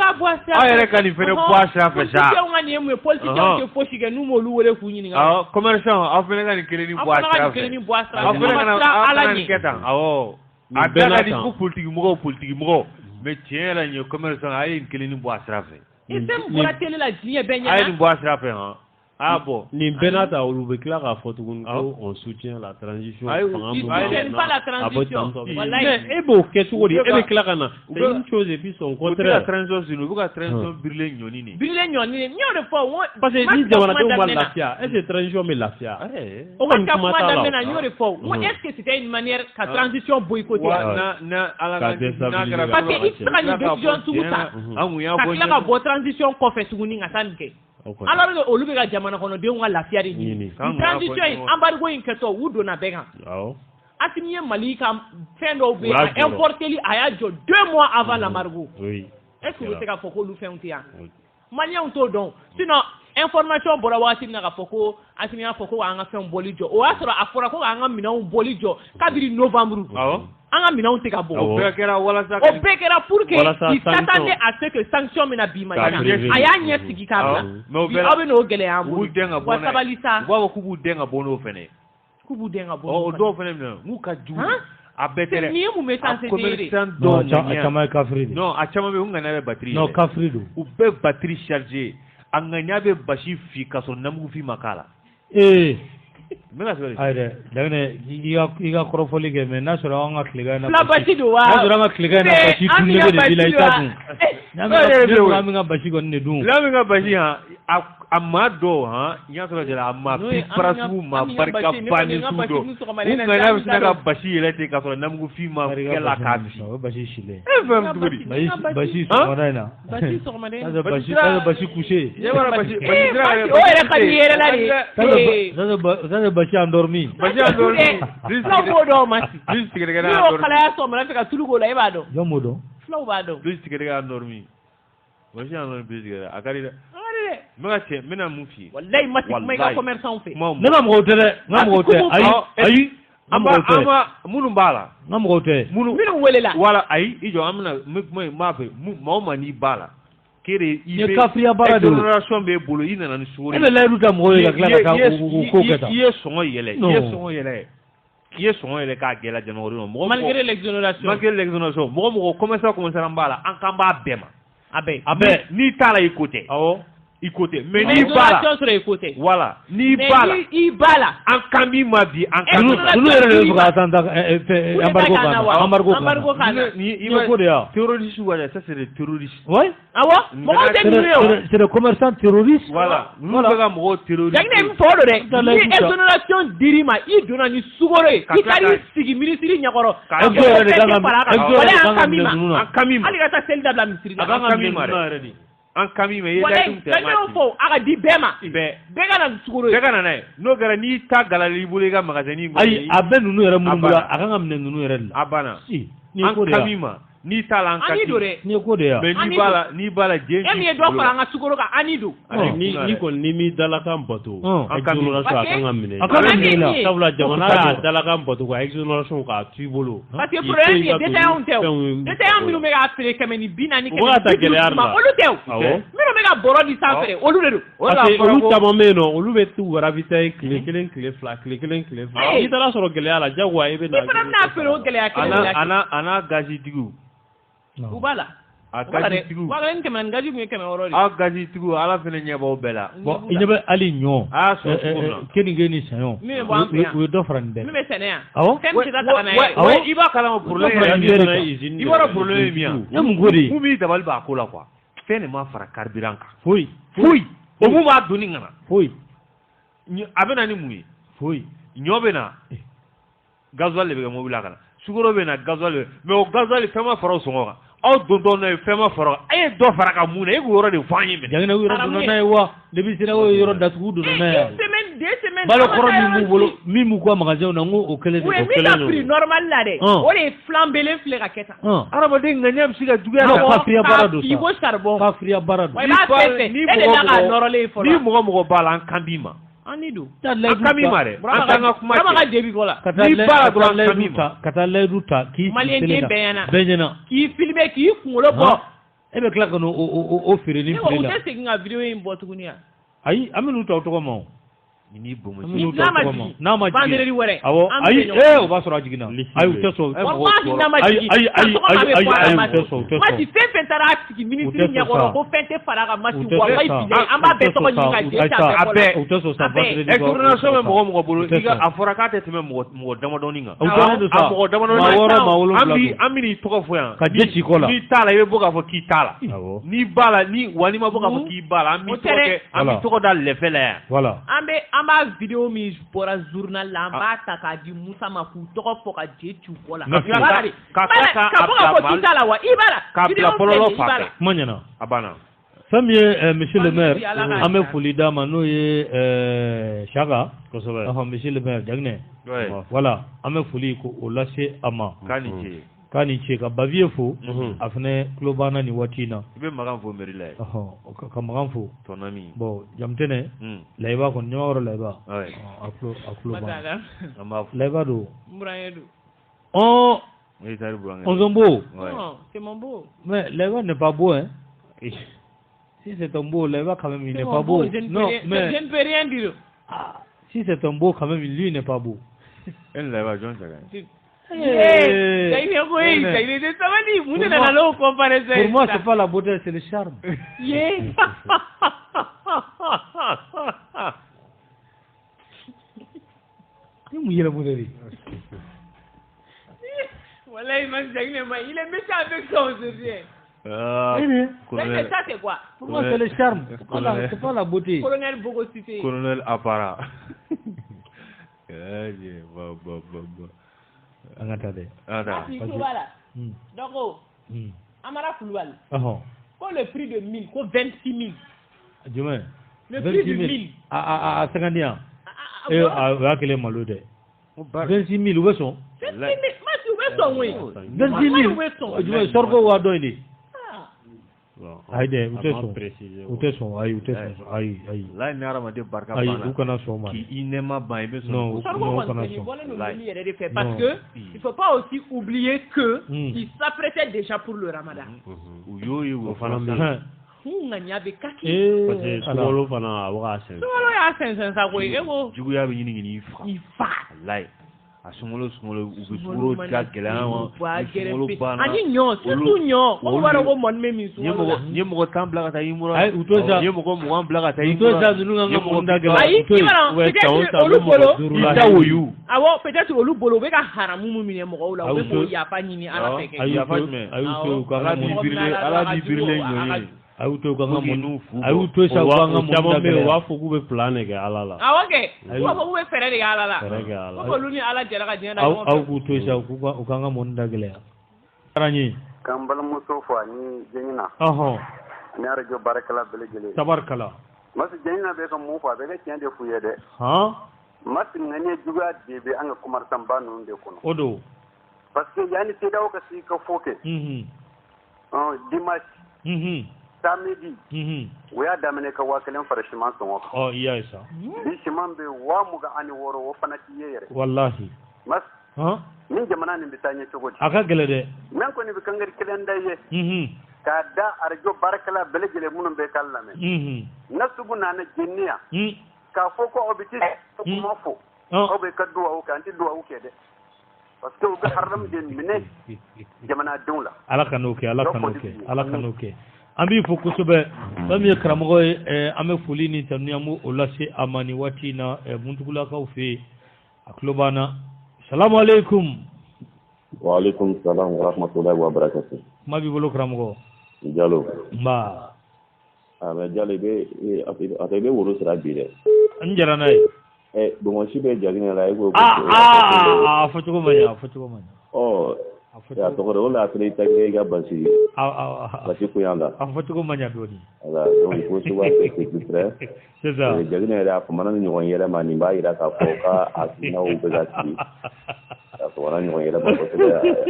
aw yɛrɛ ka nin fɛnɛ bɔ a sira fɛ sa politicien ka nin ye mun ye politicien tɛ fosi kɛ n'u m'olu wele k'u ɲininka commerçant aw fɛnɛ ka nin kelen ni bɔ a sira fɛ aw fɛnɛ kana nin kɛ tan awɔ a bɛɛ ka di ko politique mɔgɔw mais tiɲɛ yɛrɛ nin ye commerçant a ye nin kelen ni bɔ a sira fɛ i fɛn bɔra télé la diɲɛ bɛɛ ɲɛna a ye nin bɔ a sira fɛ han a bɔ nin bɛɛ n'a ta olu bɛ tila k'a fɔ tuguni ko on soutient la transition fanga mun mais e b'o kɛ cogo di e bɛ tila ka na c'est une chose et puis son contraire u bɛ ka transition birilen ɲɔni de n y'o de fɔ parce que ni jamanadenw ma lafiya est ce que transition bɛ lafiya o kɔni kuma t'a la n y'o de fɔ n ko est ce que c'était une manière ka transition boycotter ka parce que i tɛ se ka nin décision sugu ta ka tila ka bɔ transition kɔfɛ tuguni ka taa nin kɛ alors que olu bɛ ka jamana kɔnɔdenw ka lafiya de ɲini transition in embargo in kɛtɔ u donna bɛɛ kan Assimi ye Mali ka fɛn dɔw bɛ a importeli a y'a jɔ 2 mois avant l'embargo est ce que u bɛ se k'a fɔ k'olu fɛnw tɛ yan Maliens t'o dɔn sinon information bɔra waati min na k'a fɔ ko Assimi y'a fɔ ko k'an ka fɛnw bɔli jɔ o y'a sɔrɔ a fɔra ko k'an ka minɛnw bɔli jɔ kabini novembre an ka minɛnw tɛ ka bɔ o bɛɛ kɛra pour que il s'attendait à ce que sanction bɛna bin Mali kan a y'a ɲɛ sigi k'a bila aw bɛ n'o gɛlɛya an bolo wa sabali sa u b'a fɔ k'u b'u den ka bɔ n'o fɛnɛ ye k'u b'u den ka bɔ o dɔw fɛnɛ minɛ n'u ka jugu a bɛɛ tɛ dɛ nin ye mun bɛ sanse non a caman ye kafiri de non a caman bɛ u ŋaniya bɛ batterie non kafiri don u bɛɛ batterie chargé a ŋaniya bɛ basi fi ka sɔrɔ namugufin ma k'a la ayi dɛ Jaginɛ i ka kɔrɔfɔli kɛ mais n'a sɔrɔ an ka tilegan in na basi don wa n'a sɔrɔ an ka tilegan in na basi dun ne bɛ de b'i la i t'a dun an bɛ ka basi kɔni de dun n'an bɛ ka basi han a maa dɔw han n y'a sɔrɔ jɛla a maa parasugu maa barika ba ni sugu dɔ u ŋaniya bɛ sina ka basi yɛlɛ ten ka sɔrɔ namugufin ma kɛ la k'a bisi o ye basi silen e fɛn cogo di basi sɔgɔmada in na ça basi couché o yɛrɛ ka di yɛrɛ la de ça c'est basi endormi fulaw b'o dɔn ma si n'i y'o kalaya sɔgɔmada fɛ ka tulu k'o la e b'a dɔn jɔn b'o dɔn fulaw b'a dɔn plus tigɛdɛgɛ endormi basi endormi plus tigɛdɛgɛ a ka di dɛ n bɛ ka cɛ n bɛna mun f'i ye walayi ma se kuma i ka commerçant fɛ ne ka mɔgɔw tɛ dɛ n ka mɔgɔw tɛ ayi ama munun bala ngamote minnu welela wala ayi ijo amna ma fe ma ni bala kere ibe kafriya bara de génération be bolo ina na sugoro ebe la ruta mo ga kala ka ko keta iye songo yele ka gela janoro no malgré l'exonération mo commencer en bala an kan ba bema abe ni tala ikote awo ikote mais ni bala voilà ni bala i bala an kambi ma bi an kambi nous yɛrɛ de attendre embargo ni ko de ya terroriste wala ça c'est des terroristes oui c'est des commerçants terroristes voilà nous ka mo terroriste jagné mi folo de ni exonération dirima i donna ni sugoro i kari sigi ministre nyakoro an kambi ali ka ta sel dabla ministre an kami me yela dum te ma fo aga di bema be kana sugoro be kana nay no gara ni ta galali bule ga magazine ngo ay abe nunu yɛrɛ mun bula aga ngam ne nunu yɛrɛ la abana an kami ma ni tala an kati ni ko de ya mais ni bala jenji e mi do fara nga sugoro ka anidu ni ko ni mi dalakan bato exonération aka ngamine akamina sabula jamana ya dalakan bato ko exonération ka tibolo parce que problème est détaillant minnu bɛ ka feere kɛmɛ ni bi naani kɛmɛ ta gɛlɛya la olu tɛ minnu bɛ ka bɔrɔ di sanfɛ olu de don parce que olu caman bɛ yen nɔ olu bɛ t'u ravitailler tile kelen tile fila tile kelen tile fila n'i taara sɔrɔ gɛlɛya la jagoya i bɛ na i fana bɛna feere o gɛlɛya kelen ana gazi tigiw u b'a la a gazi tigiw wa kelen kɛmɛ ni gazi kun ye 100 de a gazi tigiw ala fana ɲɛ b'aw bɛɛ la bon i ɲɛ bɛ hali ɲɔ kenige ni saɲɔ min bɛ bɔ an fɛ yan u ye dɔ fara nin bɛɛ min bɛ sɛnɛ yan awɔ fɛn tɛ taa ka na ye i b'a kalama problème i b'a problème ye min ye e mun ko de mun b'i dabali b'a ko la quoi fɛn de ma fara carburant kan foyi o mun b'a donni ka na foyi a bɛ na ni mun ye foyi ɲɔ bɛ na gasoil de bɛ kɛ mobili la ka na sukaro bɛ na gasoil de mais o gasoil fɛn ma fara o sɔngɔ kan aw don n'a ye fɛn ma fara a ye dɔ fara ka mun na e k'o yɔrɔ de fɔ an ye mɛ jagina yɔrɔ donna n'a ye wa depuis sera o yɔrɔ datugu donna n'a ye semaine balo kɔrɔ min b'u bolo min b'u ka magasin na n ko o kelen de o kelen de prix normal la dɛ o de ye flambelen filɛ ka kɛ tan adamaden ŋaniya bɛ se ka juguya la kafriya baara don sa k'i ko charbon kafriya baara don wa i b'a fɛn fɛn e de b'a ka nɔrɔlen fɔlɔ ni mɔgɔ b'a la an kan b'i ma an ni don an kan b'i ma dɛ an t'an ka kuma kɛ ka debi ko la ni baara dɔrɔn an kan b'i ma ka taa layidu ta k'i maliyɛnden bɛɛ ɲɛna k'i filmer k'i kunkolo bɔ e bɛ tila ka n'o feere ni prix la ne segin ka vidéo in bɔ tuguni yan ayi an bɛ n'u ta o tɔgɔ ma o ni bomo n'a ma jigin vendredi wɛrɛ awɔ ayi o b'a sɔrɔ a jiginna ayi u tɛ sɔn wallahi n'a ma jigin ayi u tɛ sɔn mati fɛn fɛn taara a sigi ministre ɲɛkɔrɔ ko fɛn tɛ fara kan mati wallahi bilahi an b'a bɛɛ tɔgɔ ɲini ka jɛ a bɛɛ u tɛ sɔn sa vendredi exonération bɛ mɔgɔ bolo a fɔra k'a tɛ tɛmɛ mɔgɔ damadɔni kan mɔgɔ damadɔni an bɛ n'i tɔgɔ fɔ yan ka jɛ ci kɔ la n'i t'a la i bɛ bɔ k'a fɔ k'i t'a la n'i b'a la wa n'i ma bɔ k'a fɔ k'i b'a la an b'i tɔgɔ da lɛfɛ la yan an b'a vidéo min bɔra journal la an b'a ta k'a di Musa ma k'u tɔgɔ fɔ ka jɛ ci u kɔ la ka fɔ k'a fɔ k'i t'a la wa i b'a la k'a bila bɔlɔlɔ fa fɛ kuma ɲɛna a banna fɛn min ye monsieur le maire an bɛ foli d'a ma n'o ye Saka kosɛbɛ monsieur le maire Jaginɛ voilà an bɛ foli k'o lase a ma k'a ni ce ka Baviye fo a fana tulo b'an na nin waati in na i bɛ Makan fo mairie la ye ka Makan fo ton ami bon jamutɛnɛ Layiba kɔni Ɲamakɔrɔ Layiba a tulo b'an na Layiba don on s'en beau c'est mon beau mais Layiba n'est pas beau hein si c'est un beau Layiba quand même il n'est pas beau non mais je ne peux rien dire si c'est un beau quand même lui n'est pas beau Layiba John Sagan pour moi c'est pas la beauté c'est le charme il est méchant avec ça aujourd'hui. Ça c'est quoi? Pour moi c'est le charme, c'est pas la beauté. Colonel Bogosité. Colonel Apparat. Donc, Amara Kouloual. Pour le prix de 1000, pour 26 000. Le prix de 1000. À 50 ans. Et à quel est malheureux? 26 000, où sont? 26 000, oui. 26 000. Je vais sortir au Adoïdi. Aïe, ou t'es son, aïe. Là, il n'y a rien de barca. Aïe, ou qu'on a son mal. Il n'est pas bien. Non, parce que il faut pas aussi oublier que il s'apprêtait déjà pour le Ramadan. Nganya be kaki. Solo fana wa sen. Solo ya sen sa ko ego. Juguya be nyini ifa. Wallahi. Asungolo u be suro ka gelan wa. Ani nyo, surtout nyo. O wara ko mon me min so. Nyemo tambla ka tayi mura. Ay utoza. Nyemo ko mo ambla ka tayi mura. Utoza zunu nga mo ndagela. Ay peut-être olu bolo. Ita woyu. Awo peut-être olu bolo be ka haramu mu min mo la. O be ko ya pa nyini ala feke. Ay fa me. Ay uto ka ala bi birle nyoni. Auto kanga monu auto sa kanga monu me wa fogu be plan ke ala la awake wa fogu be fere de ala la ko luni ala jara ka jena au auto sa ku kanga monu dagele arani kambal musofa ni jenina ni arajo barakala belegele tabarkala mas jenina be ko mufa be ke tiende fuye de mas ngane juga de be anga kumar tambanu de kono odo parce que yani te daw ka si ko foke dimanche samedi wo ya damene ka wakalen farashiman son oh iya isa bi shiman be wa muga ani woro wo fanati yere wallahi mas min jamana ni bitanye togoti aka gele de men ko ni be kangari kelen daye ka da arjo barakala belegele munum be kallame nasubu nana jinniya ka foko obiti ko mofo obe kadduwa o kanti duwa o kede parce que o ga haram den mine jamana dawla ala kanoke ambi fokusube bami karamogo ame fulini taniamu olase amani wati na muntugula kaufe aklobana assalamu alaikum wa alaikum salam wa rahmatullahi wa barakatuh mabi bolo karamogo jalo ba ame jale be atebe woro sira bile anjara nay bongo sibe jagina la ego fotugo manya oh ya to ko la tele tagge ga basi basi ko yanda fotugo manya doni ala donc ko so wa ke titre c'est ça jagina ra ko manana ni won yele mani ba ira ka ko ka asina o be gati ko wana ni won yele ba ko te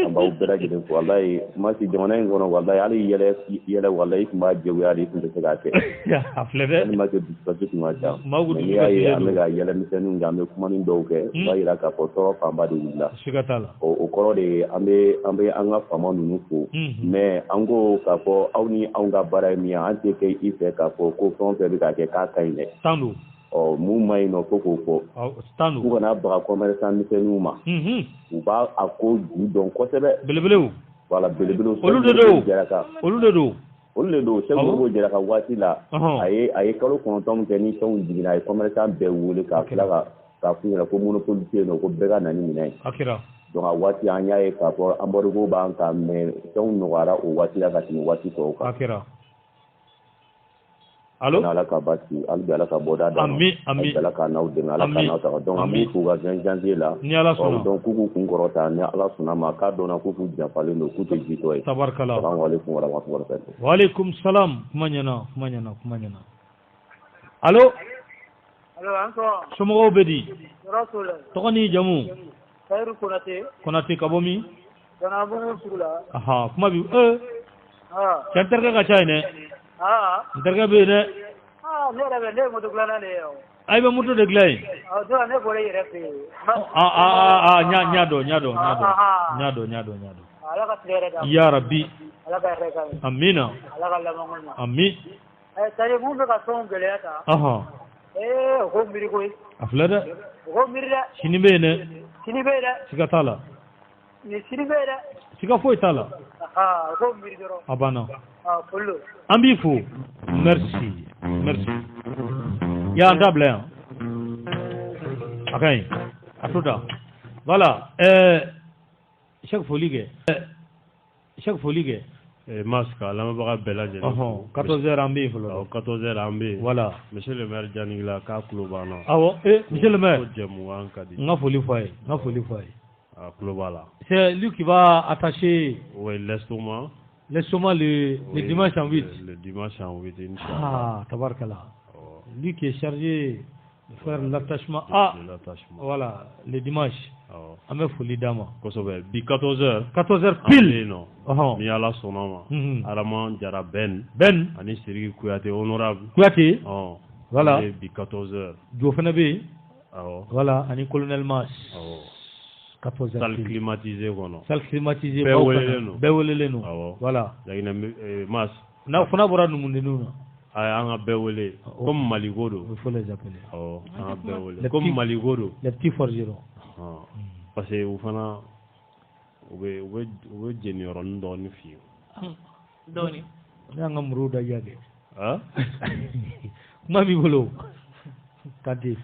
amba o be gidi ko wallahi ma si jamana ngono wallahi ali yele wallahi ma jewu ya ri kun te gati ya aflebe ni ma ke basi ko ma ta ma gudu ya ya me ga yele mi senu ngambe kuma ni do ke ba ira ka ko to pa ba di la sigatala o koro de ambe an ka fama nunu fo mais an ko k'a fɔ aw ni anw ka baara ye min ye an tɛ kɛ i fɛ k'a fɔ ko fɛn o fɛn bɛ ka kɛ k'a ka ɲi dɛ tandu mun ma ɲi nɔ fo k'o fɔ tandu u kana baga commerçant misɛnninw ma u b'a a ko ju dɔn kosɛbɛ belebelew voilà belebelew olu de don Cheikh Modibo Jara ka waati la a ye kalo 9 min kɛ ni fɛnw jiginna a ye commerçant bɛɛ wele k'a tila k'a f'u ɲɛna ko monopole tɛ yen nɔ ko bɛɛ ka na ni minɛn ye donc a waati an y'a ye k'a fɔ embargo b'an kan mais fɛnw nɔgɔyara o waati la ka tɛmɛ waati tɔw kan allo ala ka basi hali ala ka bɔda d'a ma ala ka n'aw dɛmɛ ala ka n'aw taga donc an b'u fo ka 20 janvier la donc k'u k'u kun kɔrɔta ni ala sɔnna ma k'a dɔnna k'u k'u janfalen don k'u tɛ jitɔ ye tabarikala salamu alaikum wa rahmatullahi wa barakatuh wa alaikum salam kuma ɲɛna allo somɔgɔw bɛ di tɔgɔ ni jamu Kairu Konate ka bɔ min? Kana bɔ sugu la. Kuma bi cɛ terikɛ ka ca yen dɛ. N terikɛ bɛ yen dɛ. Ne yɛrɛ bɛ ne ye moto dilanna de ye o. A bɛ moto de dilan yen. Ne bɔra i yɛrɛ fɛ yen. Ɲa dɔn. Ala ka tile yɛrɛ kan. Ya Rabbi. Ala ka yɛrɛ kan. Amina. Ala ka laban ma. Ami. C'est-à-dire mun bɛ ka fɛnw gɛlɛya ta. O ko miiri koyi. A filɛ dɛ. O ko miiri dɛ. Sini bɛ yen dɛ. Sini bɛ yen dɛ. Siga t'a la. Ni sini bɛ yen dɛ. Siga foyi t'a la. O ko miiri dɔrɔn. A banna. Foli don. An b'i fo. Merci. Y'an dabila yan. A ka ɲi. A to da. Voilà. Cheikh foli kɛ. Masque lamɛnbaga bɛɛ lajɛlen. 14h an bɛ yen fɔlɔ. 14h an bɛ yen. Voilà. Monsieur le maire Janigila k'a tulo b'an na. Awɔ monsieur le maire. Ko jɛmukan ka di. N ka foli fɔ a ye. A tulo b'a la. C'est lui qui va attacher. Oui, l'estomac. L'estomac le dimanche en 8. Le dimanche en 8, Inch'Allah. Tabarkala. Lui qui est chargé faire l'attachement. Ah, voilà, le dimanche. An bɛ foli d'a ma. Kosɛbɛ bi 14h. 14h pile. Ni Ala sɔnna ma. Arama Jara Ben ani Siriki Kuyate honorable. Kuyate. Voilà. Bi 14h. Jo fana bɛ yen. Voilà, ani colonel Mas. 14h. Salle climatisée kɔnɔ. Salle climatisée. Bɛɛ welelen don. Voilà. Laginɛ Mas. N'a fana bɔra Numundenninw na. An ka bɛɛ wele comme Maliko don. Il faut les appeler. An ka bɛɛ wele comme Maliko don. Les petits forgerons. Parce que u fana u bɛ jeniyɔrɔnin dɔɔnin f'i ye. Dɔɔnin. Ne y'an ka muru da ja kɛ. Kuma b'i bolo. Kante.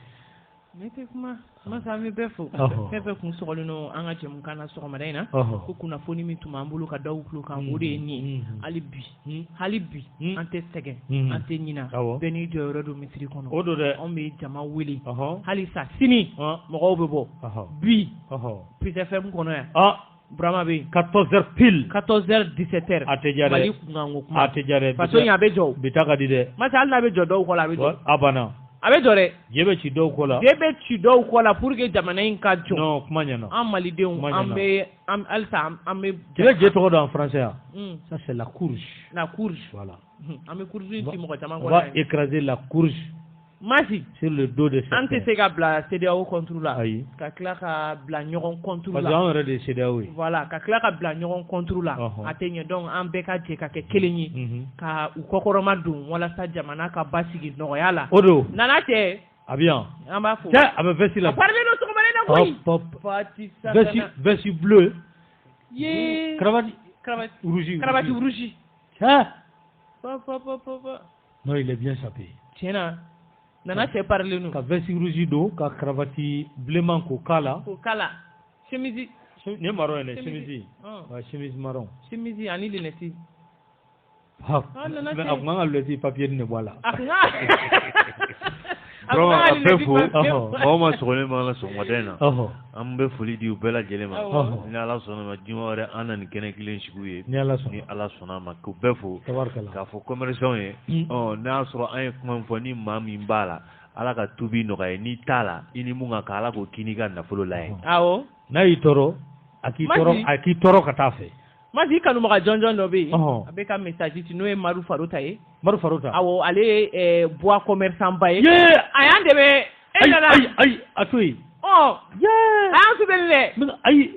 Ne tɛ kuma. Masa an bɛ bɛɛ fo. Fɛn fɛn kun sɔgɔlen don an ka jɛmukan na sɔgɔmada in na. Ko kunnafoni min tun b'an bolo ka da u tulo kan o de ye nin ye. Hali bi an tɛ sɛgɛn an tɛ ɲina. Bɛɛ n'i jɔyɔrɔ don misiri kɔnɔ. O don dɛ. Anw bɛ jama wele. Hali sa sini mɔgɔw bɛ bɔ. Bi Plus FM kɔnɔ yan. Burama bɛ yen. 14h pile. 14h 17h. A tɛ ja dɛ. Mali kunkan ko kuma. A tɛ ja dɛ. faso in a bɛ jɔ. Bi ta ka di dɛ. Masa hali n'a bɛ jɔ dɔw kɔ la a bɛ jɔ. A banna. A bɛ jɔ dɛ. Je bɛ ci dɔw kɔ la. Je bɛ ci dɔw kɔ la pour que jamana in ka jɔ. Non kuma ɲɛna. An malidenw an bɛ halisa an bɛ. Je bɛ je tɔgɔ dɔn en français yan. Ça c'est la courge. La courge. Voilà. An bɛ courge ci mɔgɔ caman kɔ la. On va écraser la courge. Masi. Sur le dos de certains. An tɛ se ka bila CEDEAO contre la. Ayi. Ka tila ka bila ɲɔgɔn contre la. Parce que an yɛrɛ de ye CEDEAO ye. Voilà ka tila ka bila ɲɔgɔn contre la. A tɛ ɲɛ donc an bɛɛ ka jɛ ka kɛ kelen ye. Ka u kɔkɔrɔma don walasa jamana ka basigi nɔgɔya la. O don. Nana cɛ. A bɛ yan. An b'a fɔ. Cɛ a bɛ vesti la. A parlen don sɔgɔmada in na koyi. Fati Sagana. Vesti bleu. Yee. Cravate. Rouge. Cravate rouge. Cɛ. Non il est bien sapé. Tiɲɛna. Nana cɛ parler nous. Ka vesti rouge don ka cravate bilenman k'o k'a la. K'o k'a la. Chemise. Nin ye marron ye dɛ chemise. Chemise marron. Chemise ani lunette. Mais a kun kan ka lunette papier de bɔ a la. Vraiment a bɛɛ fo mɔgɔ ma sɔgɔlen b'an ka sɔgɔmada in na an bɛ foli di u bɛɛ lajɛlen ma ni Ala sɔnna ma dimanche wɛrɛ an na nin kɛnɛ kelen sigi u ye ni Ala sɔnna ma k'u bɛɛ fo k'a fɔ commerçants ye n'a y'a sɔrɔ an ye kuma min fɔ ni maa min b'a la Ala ka tubi nɔgɔya n'i t'a la i ni mun ka kan Ala k'o k'i n'i ka nafolo la ye. Awɔ. N'a y'i tɔɔrɔ a k'i tɔɔrɔ ka taa fɛ. Masi kanubaga jɔnjɔn dɔ bɛ yen a bɛ ka message ci n'o ye Madu Farota ye. Madu Farota. Awɔ ale ye bois commerçant ba ye. A y'an dɛmɛ. Ayi a to yen. A y'an soutenir dɛ. Ayi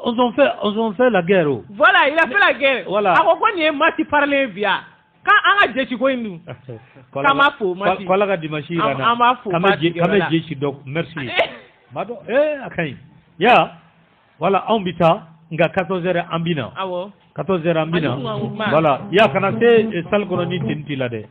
on ont fait la guerre o. Voilà il a fait la guerre. Voilà. A ko nin ye Masi parler bi yan. K'an ka jɛsi ko in dun. K'an b'a fo Masi. K'Ala ka dimanche jira n na. An b'a fo Masi. K'an bɛ jɛsi dɔn merci. Madu a ka ɲi. Ya voilà anw bɛ taa. Nka 14h an bɛ na. Awɔ. 14h an bɛ na. Voilà. Ya kana se salle kɔnɔ ni tenue t'i la dɛ.